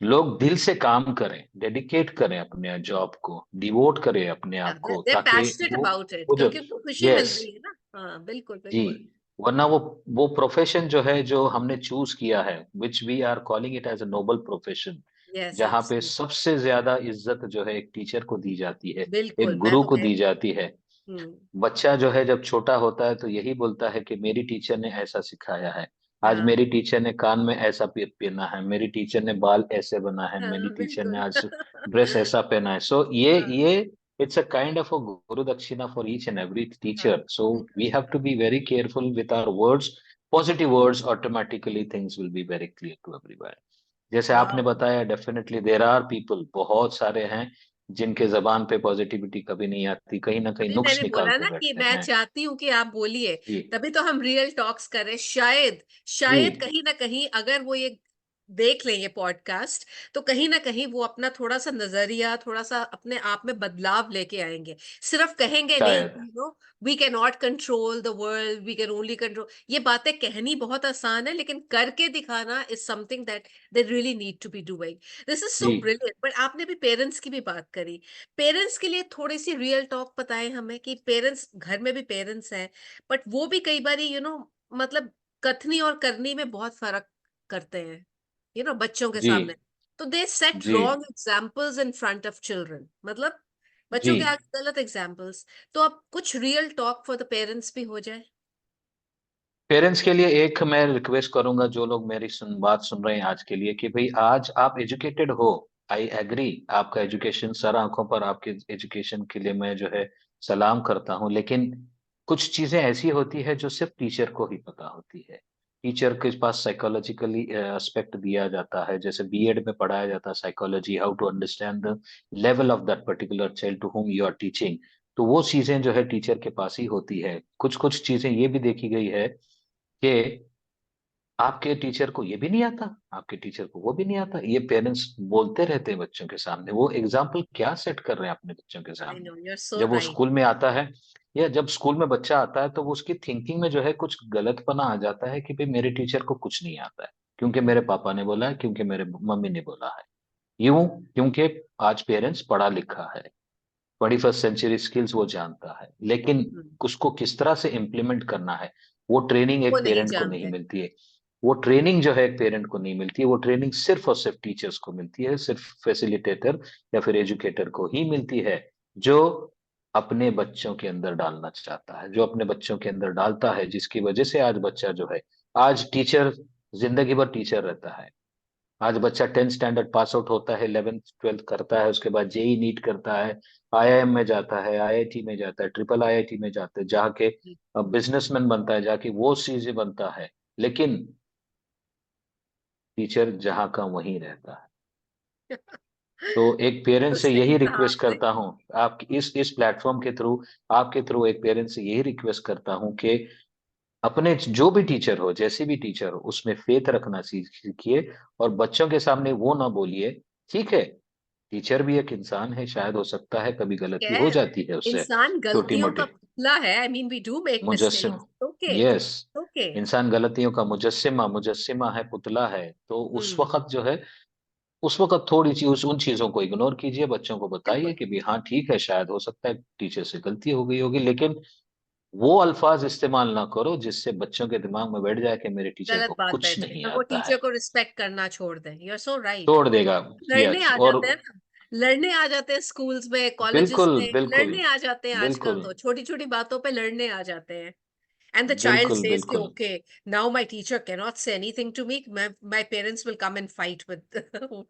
लोग दिल से काम करें, डेडिकेट करें अपने जॉब को, डिवोट करें अपने आप को, दे ताकि पैशनेट वो अबाउट इट, वो जो, क्योंकि उनको खुशी मिल यस, रही है ना। हाँ बिल्कुल जी, बिल्कुल। वरना वो प्रोफेशन जो है, जो हमने चूज किया है, which we are calling it as a noble profession, yes, जहाँ पे एब्सोल्युटली। सबसे ज्यादा इज्जत जो है एक टीचर को दी जाती है, एक बिल्कुल, मैं गुरु तो को कह, दी जाती है। हम्म, बच्चा जो है जब छोटा होता है तो यही बोलता है कि मेरी टीचर ने ऐसा सिखाया है, आज हाँ, मेरी टीचर ने कान में ऐसा पहना है, मेरी टीचर ने बाल ऐसे बना है, मेरी हाँ टीचर ने बिल्कुल। आज ड्रेस ऐसा पहना है। सो हाँ, ये it's a kind of a guru dakshina for each and every हाँ टीचर। सो बिल्कुल। We have to be very careful with our words, positive words, automatically things will be very clear to everyone. जैसे आपने वाह, बताया, definitely there are people, बहुत सारे हैं जिनके जबान पे पॉजिटिविटी कभी नहीं आती, कहीं ना कहीं अभी नुक्स मैंने बोला निकालते ना कि बैठते मैं हैं। चाहती हूँ कि आप बोलिए, जी। तभी तो हम रियल टॉक्स कर रहे हैं। शायद, जी। शायद कहीं ना कहीं अगर वो ये देख लें ये पॉडकास्ट, तो कहीं ना कहीं वो अपना थोड़ा सा नजरिया, थोड़ा सा अपने आप में बदलाव लेके आएंगे। सिर्फ कहेंगे नहीं, शायद। We can not control the world, we can only control, ये बातें कहनी बहुत आसान है, लेकिन करके दिखाना is something that they really need to be doing. This is so जी। ब्रिलियंट। बट आपने भी पेरेंट्स की भी बात करी, पेरेंट्स के लिए थोड़ी सी रियल टॉक बताएं हमें, कि पेरेंट्स, घर में भी पेरेंट्स हैं, बट वो भी कई बार मतलब कथनी और करनी में बहुत फर्क करते हैं, बच्चों के जी। सामने। तो दे सेट जी wrong examples in front of children, मतलब जी। बच्चों के आगे गलत एग्जाम्पल्स। तो अब कुछ real talk for the parents भी हो जाए। पेरेंट्स के लिए एक मैं रिक्वेस्ट करूंगा, जो लोग मेरी बात सुन रहे हैं आज के लिए, कि भाई आज आप एजुकेटेड हो, आई एग्री, आपका एजुकेशन सर आंखों पर, आपके एजुकेशन के लिए मैं जो है सलाम करता हूं, लेकिन कुछ चीजें ऐसी होती है जो सिर्फ टीचर को ही पता होती है। टीचर के पास साइकोलॉजिकली एस्पेक्ट दिया जाता है, जैसे बीएड में पढ़ाया जाता है psychology, how to understand the level of that particular child to whom you are teaching. तो वो चीजें जो है टीचर के पास ही होती है। कुछ कुछ चीजें ये भी देखी गई है कि आपके टीचर को ये भी नहीं आता, आपके टीचर को वो भी नहीं आता, ये पेरेंट्स बोलते रहते हैं बच्चों के सामने। वो एग्जाम्पल क्या सेट कर रहे हैं अपने बच्चों के आई सामने? नो यू आर सो जब वो राइट। स्कूल में आता है, या जब स्कूल में बच्चा आता है, तो वो उसकी थिंकिंग में जो है कुछ गलतपना आ जाता है कि भाई मेरे टीचर को कुछ नहीं आता है, क्योंकि मेरे पापा ने बोला है, क्योंकि मेरे मम्मी ने बोला है। यूं, क्योंकि आज पेरेंट्स पढ़ा लिखा है, 21st सेंचुरी स्किल्स वो जानता है, लेकिन उसको किस तरह से इम्प्लीमेंट करना है, वो ट्रेनिंग वो एक नहीं पेरेंट को नहीं जानते। मिलती है। वो ट्रेनिंग जो है एक पेरेंट को नहीं मिलती है, वो ट्रेनिंग सिर्फ और सिर्फ टीचर्स को मिलती है, सिर्फ फैसिलिटेटर या फिर एजुकेटर को ही मिलती है, जो अपने बच्चों के अंदर डालना चाहता है, जो अपने बच्चों के अंदर डालता है, जिसकी वजह से आज बच्चा जो है, आज टीचर जिंदगी भर टीचर रहता है। आज बच्चा 10th स्टैंडर्ड पास आउट होता है, 11th 12th करता है, उसके बाद जेई नीट करता है, आईआईएम में जाता है, आईआईटी में जाता है, ट्रिपल आईआईटी में जाता है, जाके बिजनेसमैन बनता है, जाके वो चीजें बनता है, लेकिन टीचर जहाँ का वहीं रहता है। तो एक पेरेंट तो से सही यही कहा रिक्वेस्ट आपने। करता हूँ, आप इस प्लेटफॉर्म के थ्रू, आपके थ्रू एक पेरेंट से यही रिक्वेस्ट करता हूँ कि अपने जो भी टीचर हो, जैसे भी टीचर हो, उसमें फेथ रखना सीखिए, और बच्चों के सामने वो ना बोलिए। ठीक है, टीचर भी एक इंसान है, शायद हो सकता है कभी गलती हो खैर, जाती है उससे, इंसान छोटी गलतियों का मोटी। पुतला है। I mean we do make मुजस्सिम, मिस्टेक्स। ओके। Yes, okay. इंसान गलतियों का मुजस्सिमा मुजस्सिमा है, पुतला है। तो उस हम्म। वक्त जो है, उस वक्त थोड़ी सी उन चीजों को इग्नोर कीजिए, बच्चों को बताइए बिल्कुल। कि भी हाँ ठीक है, शायद हो सकता है टीचर से गलती हो गई होगी, लेकिन वो अल्फाज इस्तेमाल ना करो जिससे बच्चों के दिमाग में बैठ जाए कि मेरे टीचर गलत को बात कुछ बैठे नहीं और वो आता टीचर है। को रिस्पेक्ट करना छोड़ दें। You are so right. तोड़ देगा। लड़ने यस, आ और जाते हैं ना, लड़ने आ जाते हैं स्कूल्स में, कॉलेजेस बिल्कुल में बिल्कुल लड़ने आ जाते हैं आजकल। बिल्कुल तो छोटी छोटी बातों पे लड़ने आ जाते हैं। एंड द चाइल्ड बिल्कुल सेज कि बिल्कुल। Okay, now my teacher can not say anything to me, my parents will come and fight with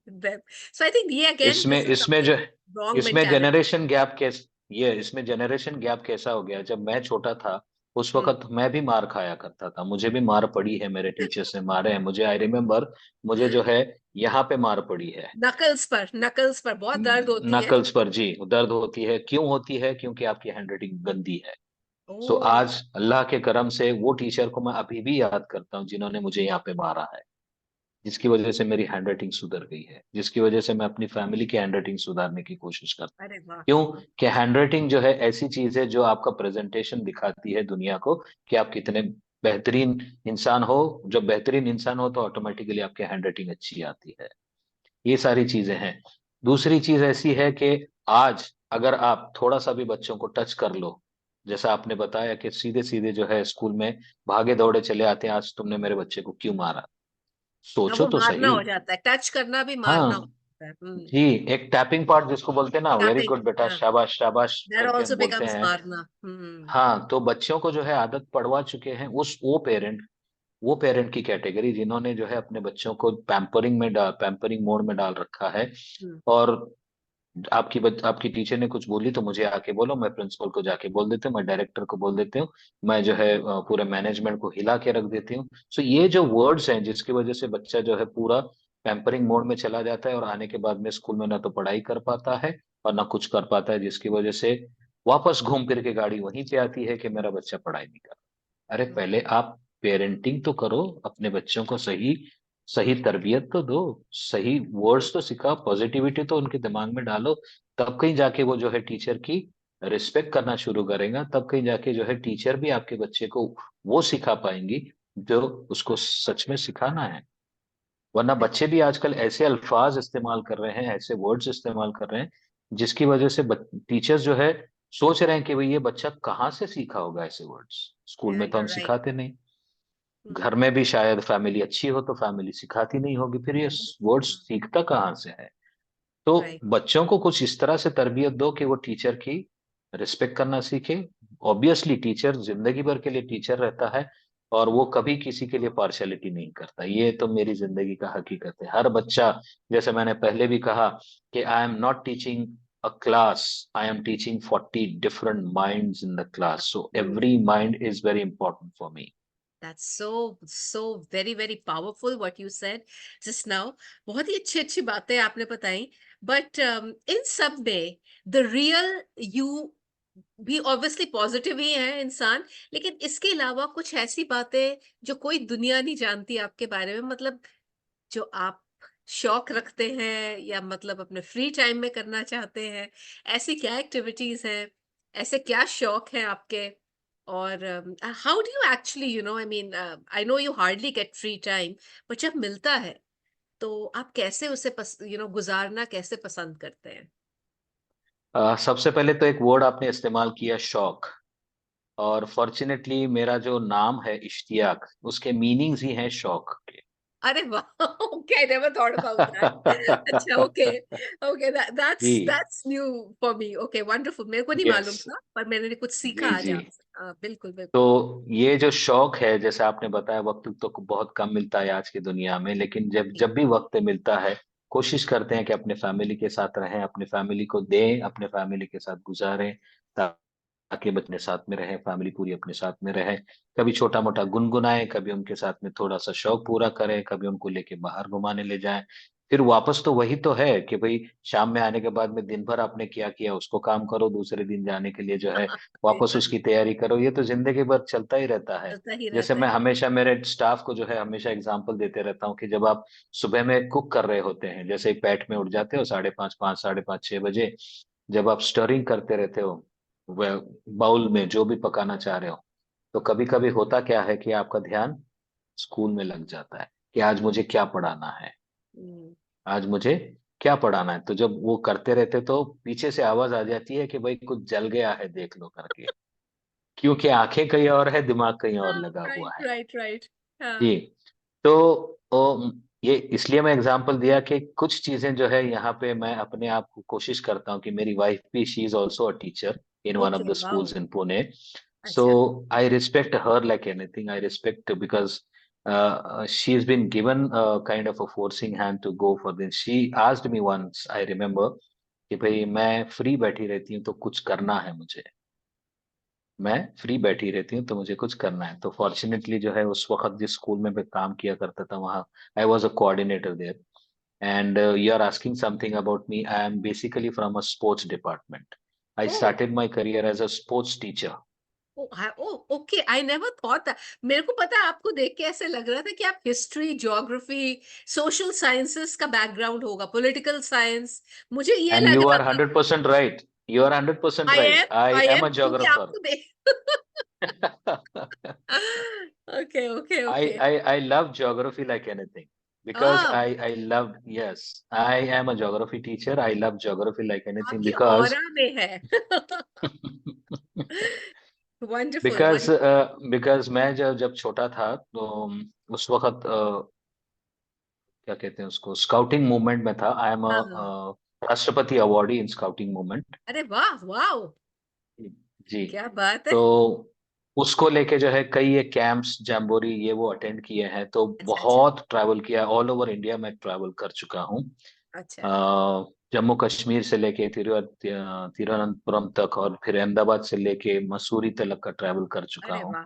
them. So I think ये अगेन इसमें दिस इज इसमें जो समथिंग रॉन्ग इसमें मेंटालिटी। जनरेशन गैप कैस ये इसमें जनरेशन गैप कैसा हो गया, जब मैं छोटा था उस वक्त मैं भी मार खाया करता था, मुझे भी मार पड़ी है, मेरे टीचर्स ने मारे हैं मुझे, आई रिमेम्बर, मुझे जो है यहाँ पे मार पड़ी है। नकल्स पर बहुत दर्द होती है। नकल्स पर जी दर्द होती है, क्यों होती है? क्योंकि आपकी हैंडराइटिंग गंदी है। सो ओह। आज अल्लाह के करम से वो टीचर को मैं अभी भी याद करता हूँ जिन्होंने मुझे यहाँ पे मारा है, जिसकी वजह से मेरी हैंडराइटिंग सुधर गई है, जिसकी वजह से मैं अपनी फैमिली की हैंडराइटिंग सुधारने की कोशिश करता हूँ। अरे वाह। क्यों? कि हैंडराइटिंग जो है ऐसी चीज है जो आपका प्रेजेंटेशन दिखाती है दुनिया को, कि आप कितने बेहतरीन इंसान हो। जब बेहतरीन इंसान हो तो ऑटोमेटिकली आपकी हैंडराइटिंग अच्छी आती है। ये सारी चीजें हैं। दूसरी चीज ऐसी है कि आज अगर आप थोड़ा सा भी बच्चों को टच कर लो, जैसा आपने बताया कि सीधे सीधे जो है स्कूल में भागे दौड़े चले आते हैं, आज तुमने मेरे बच्चे को क्यों मारा? हाँ, सोचो वो तो मारना सही। हो जाता है, टच करना भी मारना हो हाँ जाता है। जी, एक टैपिंग पार्ट जिसको बोलते हैं ना, वेरी टैपिंग, गुड बेटा, हाँ, शाबाश शाबाश दैट करके आल्सो हम बोलते बिकम्स हैं। मारना। हम्म। हाँ, तो बच्चों को जो है आदत पड़वा चुके हैं उस वो पेरेंट की कैटेगरी जिन्होंने जो है अपने बच्चों को पैम्परिंग मोड में डाल रखा है। हम्म। और आपकी टीचर ने कुछ बोली तो मुझे आके बोलो, मैं प्रिंसिपल को जाके बोल देती हूँ, मैं डायरेक्टर को बोल देती हूँ, मैं जो है पूरे मैनेजमेंट को हिला के रख देती हूँ। सो ये जो वर्ड्स हैं जिसकी वजह से बच्चा जो है पूरा पैम्परिंग मोड में चला जाता है, और आने के बाद में स्कूल में ना तो पढ़ाई कर पाता है और ना कुछ कर पाता है, जिसकी वजह से वापस घूम फिर के गाड़ी वहीं पे आती है कि मेरा बच्चा पढ़ाई नहीं कर। अरे पहले आप पेरेंटिंग तो करो, अपने बच्चों को सही सही तरबियत तो दो, सही वर्ड्स तो सिखाओ, पॉजिटिविटी तो उनके दिमाग में डालो। तब कहीं जाके वो जो है टीचर की रिस्पेक्ट करना शुरू करेगा, तब कहीं जाके जो है टीचर भी आपके बच्चे को वो सिखा पाएंगी जो उसको सच में सिखाना है। वरना बच्चे भी आजकल ऐसे अल्फाज इस्तेमाल कर रहे हैं, ऐसे वर्ड्स इस्तेमाल कर रहे हैं, जिसकी वजह से टीचर्स जो है सोच रहे हैं कि भाई ये बच्चा कहाँ से सीखा होगा ऐसे वर्ड्स, स्कूल या में तो यू हम आर राइट। सिखाते नहीं। घर में भी शायद फैमिली अच्छी हो तो फैमिली सिखाती नहीं होगी, फिर ये वर्ड सीखता कहाँ से है? तो राइट। बच्चों को कुछ इस तरह से तरबियत दो कि वो टीचर की रिस्पेक्ट करना सीखे। ऑब्वियसली टीचर जिंदगी भर के लिए टीचर रहता है, और वो कभी किसी के लिए पार्शियलिटी नहीं करता। ये तो मेरी जिंदगी का हकीकत है। हर बच्चा, जैसे मैंने पहले भी कहा, कि I am not teaching a class, I am teaching 40 different minds in the class, so every mind is very important for me. That's so very very powerful what you said just now. बहुत ही अच्छी अच्छी बातें आपने बताई, but in सब में the real you भी obviously positive ही है इंसान, लेकिन इसके अलावा कुछ ऐसी बातें जो कोई दुनिया नहीं जानती आपके बारे में, मतलब जो आप शौक रखते हैं या मतलब अपने फ्री टाइम में करना चाहते हैं, ऐसी क्या एक्टिविटीज हैं, ऐसे क्या शौक हैं आपके? और how do you actually I mean I know you hardly get free time, but जब मिलता है तो आप कैसे उसे गुजारना कैसे पसंद करते हैं? सबसे पहले तो एक वर्ड आपने इस्तेमाल किया, शौक। और फॉर्चुनेटली मेरा जो नाम है इश्तियाक, उसके मीनिंग्स ही हैं शौक के। अरे वाह! Okay, I never thought about that. अच्छा, ओके। ओके, जी, that's new for me. Okay, wonderful. मेरे को नहीं यस, मालूम था, पर मैंने कुछ सीखा जी आज जी। आपसे। बिल्कुल तो बिल्कुल। ये जो शौक है, जैसे आपने बताया, वक्त तो बहुत कम मिलता है आज की दुनिया में, लेकिन जब जी, जब भी वक्त मिलता है, कोशिश करते हैं कि अपने फैमिली के साथ रहें, अपने फैमिली को दें, अपने फैमिली के साथ गुजारें, ताकि बच्चे अपने साथ में रहें, फैमिली पूरी अपने साथ में रहे। कभी छोटा मोटा गुनगुनाएं, कभी उनके साथ में थोड़ा सा शौक पूरा करें, कभी उनको लेके बाहर घुमाने ले जाएं। फिर वापस तो वही तो है कि भाई, शाम में आने के बाद में दिन भर आपने क्या किया उसको काम करो, दूसरे दिन जाने के लिए जो है सही वापस बात। उसकी तैयारी करो। ये तो जिंदगी भर चलता ही रहता है। चलता ही जैसे रहता मैं है। हमेशा मेरे स्टाफ को जो है हमेशा एग्जांपल देते रहता हूँ कि जब आप सुबह में कुक कर रहे होते हैं, जैसे एक पैट में उठ जाते हो 5:30, 5, 5:30, 6 बजे, जब आप स्टरिंग करते रहते हो बाउल में जो भी पकाना चाह रहे हो, तो कभी कभी होता क्या है कि आपका ध्यान स्कूल में लग जाता है कि आज मुझे क्या पढ़ाना है, हम्म। आज मुझे क्या पढ़ाना है। तो जब वो करते रहते तो पीछे से आवाज आ जाती है कि भाई कुछ जल गया है देख लो करके, क्योंकि आंखें कहीं और है, दिमाग कहीं और लगा राइट हुआ है। Right right. हाँ। जी। तो ये इसलिए मैं एग्जांपल दिया कि कुछ चीजें जो है यहाँ पे मैं अपने आप को कोशिश करता हूँ कि मेरी वाइफ भी, she is also a teacher in one of okay, the wow. Schools in Pune. So अच्छा। I respect her like anything, I respect because she has been given a kind of a forcing hand to go for this. She asked me once, I remember, कि भाई मैं free बैठी रहती हूँ तो कुछ करना है मुझे, मैं फ्री बैठी रहती हूँ तो मुझे कुछ करना है। तो फॉर्चुनेटली जो है उस वक्त जिस स्कूल में मैं काम किया करता था, वहाँ I was a coordinator there. And you are asking something about me, I am basically from a sports department. I oh started my career as a sports teacher. Oh oh okay, I never thought that. मेरे को पता है, आपको देख के ऐसे लग रहा था कि आप हिस्ट्री, ज्योग्राफी, सोशल साइंसेस का बैकग्राउंड होगा, पॉलिटिकल साइंस, मुझे ये एंड लग यू रहा आर था। 100% right, you are 100% right, I I am am a क्योंकि जोग्राफर। आपको देख। Okay okay I, okay. I I love geography like anything, because ah, I love, yes, I am a geography teacher. I love geography like anything आपकी because aura में है। Wonderful because wonderful. Because मैं जब जब छोटा था तो उस वक्त क्या कहते हैं उसको, स्काउटिंग मूवमेंट में था। आई एम हाँ हाँ। अ राष्ट्रपति अवार्डी इन स्काउटिंग मूवमेंट। अरे वाह वाह! जी। क्या बात है! तो उसको लेके जो है कई ये कैंप्स, जैम्बोरी, ये वो अटेंड किए हैं, तो अच्छा अच्छा बहुत ट्रैवल किया, ऑल ओवर इंडिया में ट्रैवल कर चुका हूँ। अच्छा। जम्मू कश्मीर से लेके तिरुवनंतपुरम तक, और फिर अहमदाबाद से लेके मसूरी तक का ट्रैवल कर चुका अरे हूँ। वाह!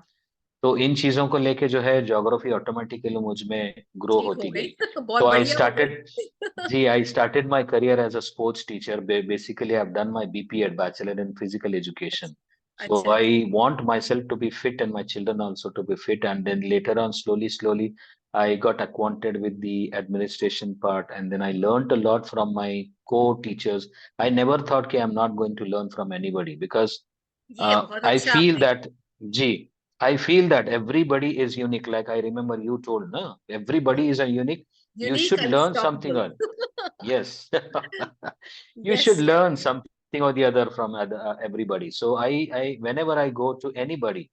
तो इन चीजों को लेके जो है ज्योग्राफी ऑटोमेटिकली मुझ में ग्रो ठीक हो होती गई। गई। बहुत तो आई बढ़िया हो स्टार्टेड, गई। जी, I started my career as a sports teacher. Basically I have done my BPEd, bachelor in physical education. So अच्छा I want myself to be fit and my children also to be fit. And then later on, slowly, I got acquainted with the administration part, and then I learned a lot from my co-teachers. I never thought कि I'm not going to learn from anybody, because ये बहुत I अच्छा feel आपने। that, gee, I feel that everybody is unique. Like I remember you told, no, everybody is a unique. You unique should learn something. Unstoppable. Yes, you should yes. learn something or the other from everybody. So whenever I go to anybody,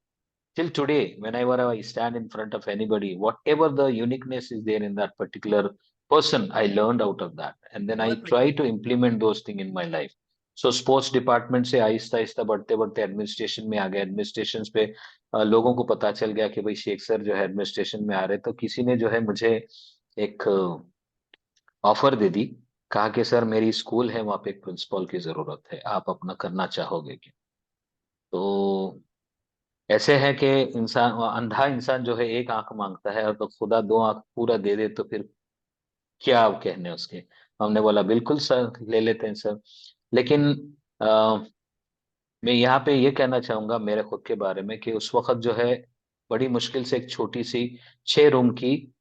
till today, whenever I stand in front of anybody, whatever the uniqueness is there in that particular person, I learned out of that. And then I बहुत बढ़िया। try to implement those things in my life. So sports department से आहिस्ता आहिस्ता बढ़ते बढ़ते administration में आ गए। Administration पे लोगों को पता चल गया कि भाई शेख सर जो है एडमिनिस्ट्रेशन में आ रहे, तो किसी ने जो है मुझे एक ऑफर दे दी। कहा कि सर मेरी स्कूल है, वहाँ पे एक प्रिंसिपल की जरूरत है, आप अपना करना चाहोगे क्या? तो ऐसे है कि इंसान, अंधा इंसान जो है एक आंख मांगता है, और तो खुदा दो आंख पूरा दे दे तो फिर क्या आप कहने उसके। हमने बोला बिल्कुल सर, ले लेते हैं सर। लेकिन आ, मैं यहाँ पे ये कहना चाहूंगा मेरे खुद के बारे में कि उस वक्त जो है बड़ी मुश्किल से एक छोटी सी 6 रूम की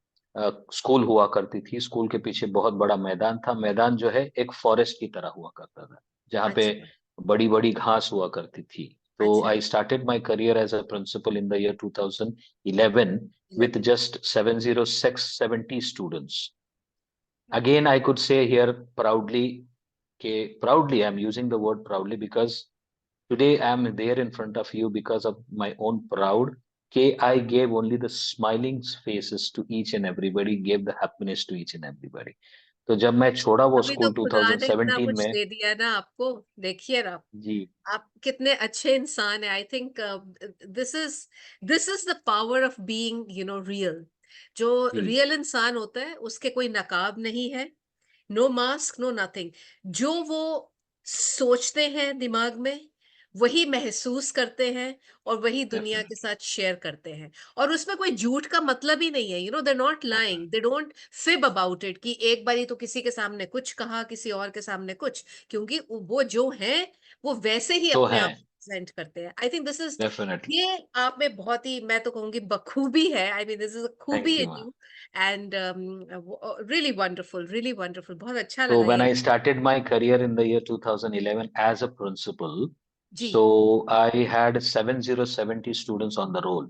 स्कूल हुआ करती थी। स्कूल के पीछे बहुत बड़ा मैदान था। मैदान जो है एक फॉरेस्ट की तरह हुआ करता था, जहाँ पे अच्छा। बड़ी बड़ी घास हुआ करती थी। तो अच्छा। I started my career as a principal in the year 2011 with 11। just 70670 students. Okay. Again, I could say here proudly, proudly, I'm using the word proudly because today I'm there in front of you because of my own proud. I gave only the smiling faces to each and everybody, gave the happiness to each and everybody. तो जब मैं छोड़ा वो अभी तो school खुदा ने इतना 2017 कुछ में। दे दिया ना आपको। देखिए ना, जी आप कितने अच्छे इंसान है। आई think this is the power of being real. जो जी रियल इंसान होता है उसके कोई नकाब नहीं है, नो मास्क, नो नथिंग। जो वो सोचते हैं दिमाग में, वही महसूस करते हैं और वही दुनिया के डेफिनेटली साथ शेयर करते हैं। और उसमें कोई झूठ का मतलब ही नहीं है। They not lying, they don't fib about it कि एक बारी तो किसी के सामने कुछ कहा, किसी और के सामने कुछ। क्योंकि वो जो है वो वैसे ही तो अपने है। आप प्रेजेंट करते हैं। आई थिंक दिस इज, डेफिनेटली। ये आप में बहुत ही, मैं तो कहूंगी बखूबी है। I mean this is a खूबी thank you in ma'am. You. And really wonderful, really wonderful, बहुत अच्छा So लगा when ये। I started my career in the year 2011 as a principal, ji. so I had 7070 students on the roll.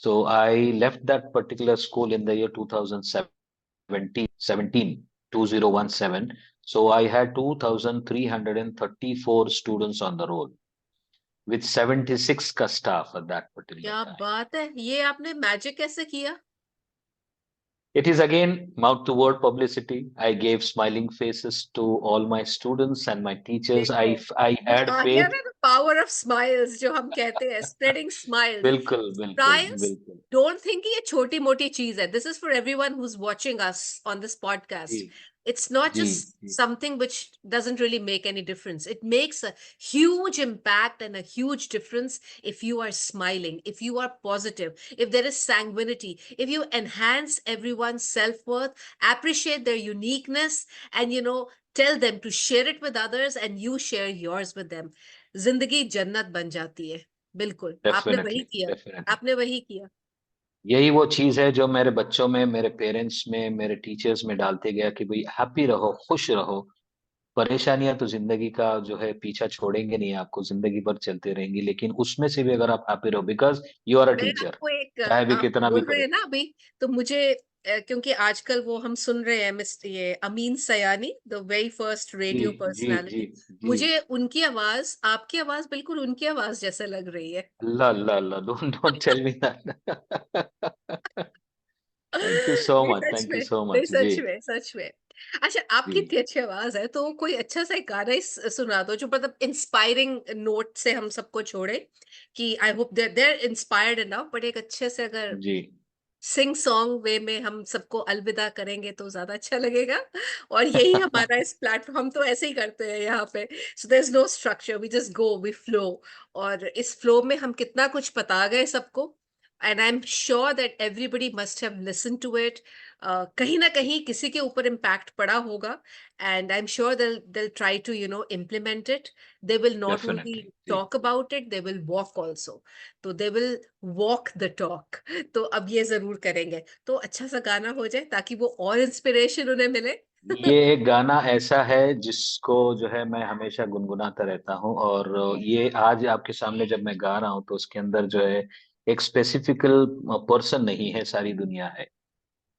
So I left that particular school in the year 2017, 2017. So I had 2334 students on the roll with 76 का staff at that particular क्या time. बात है, ये आपने magic कैसे किया? It is again mouth to word publicity. I gave smiling faces to all my students and my teachers. देखो, I वो had आ गया faith. ना, पावर ऑफ स्माइल्स जो हम कहते हैं, स्प्रेडिंग स्माइल्स। बिल्कुल बिल्कुल Guys, बिल्कुल। don't think ये छोटी मोटी चीज है। This is for everyone who's watching us on this ji podcast. It's not ji just ji. something which doesn't really make any difference. It makes a huge impact and a huge difference if you are smiling, if you are positive, if there is sanguinity, if you enhance everyone's self-worth, appreciate their uniqueness, and tell them to share it with others and you share yours with them. जिंदगी जन्नत बन जाती है। बिल्कुल, आपने वही definitely किया। Definitely. आपने वही किया। यही वो चीज है जो मेरे बच्चों में, मेरे पेरेंट्स में, मेरे टीचर्स में डालते गया कि भाई हैप्पी रहो, खुश रहो। परेशानियां तो जिंदगी का जो है पीछा छोड़ेंगे नहीं, आपको जिंदगी भर चलते रहेंगी, लेकिन उसमें से भी अगर आप हैप्पी रहो, बिकॉज यू आर अ मैं टीचर, आपको एक, चाहे भी आप कितना भी बोल रहे पढ़े। हैं ना अभी, तो मुझे क्योंकि आजकल वो हम सुन रहे हैं मिस्टर ये Amin Sayani, the very first जी रेडियो जी जी पर्सनालिटी। जी। मुझे उनकी आवाज, आपकी आवाज बिल्कुल उनकी आवाज जैसे लग रही है। अल्लाह अल्लाह अल्लाह, don't tell me that. Thank you so नहीं मच, सच थैंक में, यू सो नहीं मच जी सच में, सच में। अच्छा, आपकी जी। इतनी अच्छी आवाज है तो कोई अच्छा सा एक गाना ही सुना दो जो मतलब इंस्पायरिंग नोट से हम सबको छोड़े। कि I hope there inspired enough, but एक अच्छे से अगर जी सिंग सॉन्ग वे में हम सबको अलविदा करेंगे तो ज्यादा अच्छा लगेगा। और यही हमारा इस प्लेटफॉर्म, हम तो ऐसे ही करते हैं यहाँ पे। So there is no structure, we just go, we flow. और इस फ्लो में हम कितना कुछ बता गए सबको। And I am sure that everybody must have listen to it. कहीं ना कहीं किसी के ऊपर इम्पैक्ट पड़ा होगा। And I am sure they'll try to implement it. They will not only definitely जी। talk about it, they will walk also. तो they will walk the talk. तो अब ये जरूर करेंगे तो अच्छा सा गाना हो जाए ताकि वो और इंस्पिरेशन उन्हें मिले। ये एक गाना ऐसा है जिसको जो है मैं हमेशा गुनगुनाता रहता हूँ, और ये आज आपके सामने जब मैं गा रहा हूँ तो उसके अंदर जो है एक स्पेसिफिकल पर्सन नहीं है, सारी दुनिया है।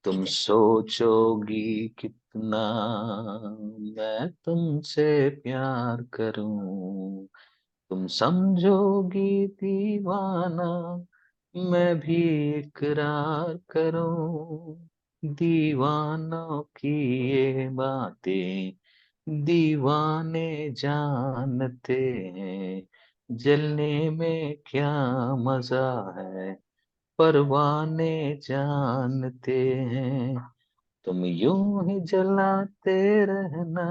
तुम ठीक है। सोचोगी कितना मैं तुमसे प्यार करूं, तुम समझोगी दीवाना, मैं भी इकरार करूं, दीवानों की ये बातें दीवाने जानते हैं, जलने में क्या मजा है परवाने जानते हैं, तुम यूं ही जलाते रहना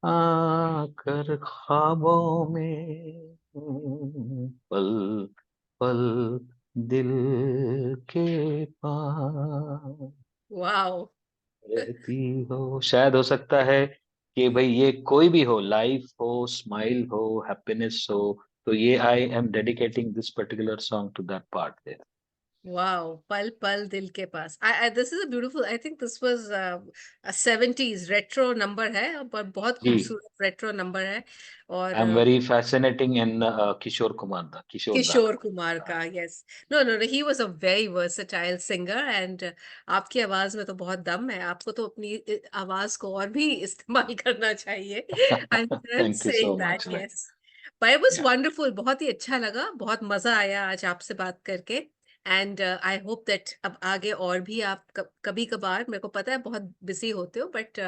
आकर ख्वाबों में, पल पल दिल के पास वाओ। रहती हो। शायद हो सकता है कि भाई ये कोई भी हो, लाइफ हो, स्माइल हो, हैप्पीनेस हो, तो ये I am dedicating this particular song to that part there. Wow, पल पल दिल के पास। I this is a beautiful, I think this was a 70s retro number है, पर बहुत जी, खूबसूरत रेट्रो नंबर है। और I am very fascinating in Kishore Kumar da, Kishore da. Kishore Kumar का, yes. No no, he was a very versatile singer, and आपकी आवाज में तो बहुत दम है। आपको तो अपनी आवाज को और भी इस्तेमाल करना चाहिए। I am thank you saying so that, much. Yes. But it was या वंडरफुल, बहुत ही अच्छा लगा, बहुत मजा आया आज आपसे बात करके। एंड आई होप दैट अब आगे और भी आप कभी कभार, मेरे को पता है बहुत बिजी होते हो, बट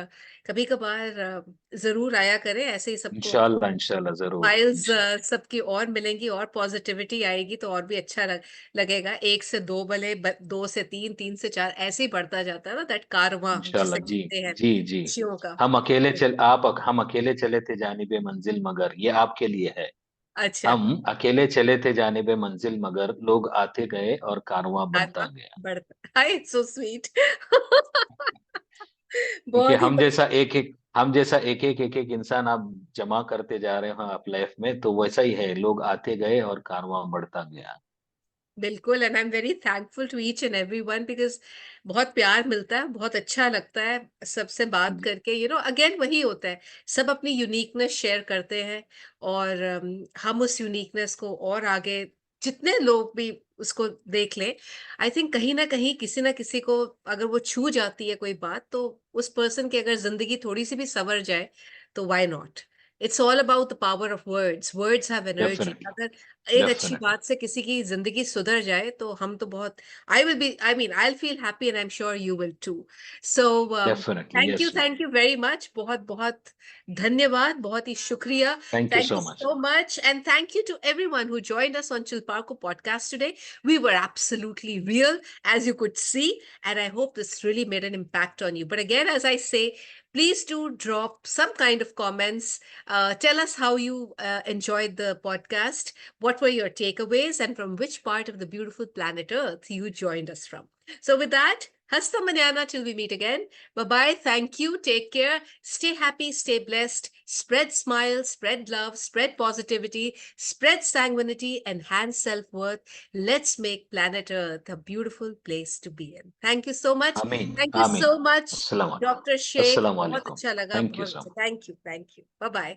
कभी कभार जरूर आया करें, ऐसे ही सबको इंशाल्लाह, इंशाल्लाह, जरूर, फाइल्स इंशाल्लाह। सबकी और मिलेंगी और पॉजिटिविटी आएगी, तो और भी अच्छा लगेगा। एक से दो भले, दो से तीन, तीन से चार, ऐसे ही बढ़ता जाता है ना, दैट कारवां इंशाल्लाह, जिसे जी, कहते हैं जी, जी। खुशियों का। हम अकेले चले थे जानिबे मंजिल मगर, ये आपके लिए है। अच्छा। हम अकेले चले थे जानिबे मंजिल मगर, लोग आते गए और कारवां बढ़ता कारवां गया। बढ़ता, हाय सो स्वीट। क्योंकि बहुत ही हम जैसा एक एक इंसान आप जमा करते जा रहे हो आप लाइफ में, तो वैसा ही है, लोग आते गए और कारवां बढ़ता गया। बिल्कुल, and I am very thankful to each and everyone, because बहुत प्यार मिलता है, बहुत अच्छा लगता है सबसे बात करके। अगेन वही होता है, सब अपनी यूनिकनेस शेयर करते हैं, और हम उस यूनिकनेस को और आगे, जितने लोग भी उसको देख लें, आई थिंक कहीं न कहीं किसी न किसी को अगर वो छू जाती है कोई बात, तो उस पर्सन की अगर ज़िंदगी थोड़ी-सी भी सँवर जाए, तो why not? It's all about the power of words, words have energy. Definitely, अगर एक अच्छी डेफिनेटली, बात से किसी की जिंदगी सुधर जाए, तो हम तो बहुत, I will be, I mean, I will feel happy, and I am sure you will too. So definitely, yes ma'am. Thank you very much, बहुत बहुत धन्यवाद, बहुत ही शुक्रिया। Thank you Thank you so much. so much. And thank you to everyone who joined us on Chilparko podcast today. We were absolutely real, as you could see. And I hope this really made an impact on you. But again, as I say, please do drop some kind of comments. Tell us how you enjoyed the podcast. What were your takeaways, and from which part of the beautiful planet Earth you joined us from? So, with that, hasta manana till we meet again. Bye bye. Thank you. Take care. Stay happy. Stay blessed. Spread smiles, spread love, spread positivity, spread sanguinity, enhance self worth. Let's make planet Earth a beautiful place to be in. Thank you so much. आमीन, Thank you आमीन। so much, अस्सलाम वालेकुम। Dr. Sheikh. अस्सलाम बहुत वालेकुम। अच्छा लगा, thank you बहुत सो अच्छा। Much. Thank you. Thank you. Bye bye.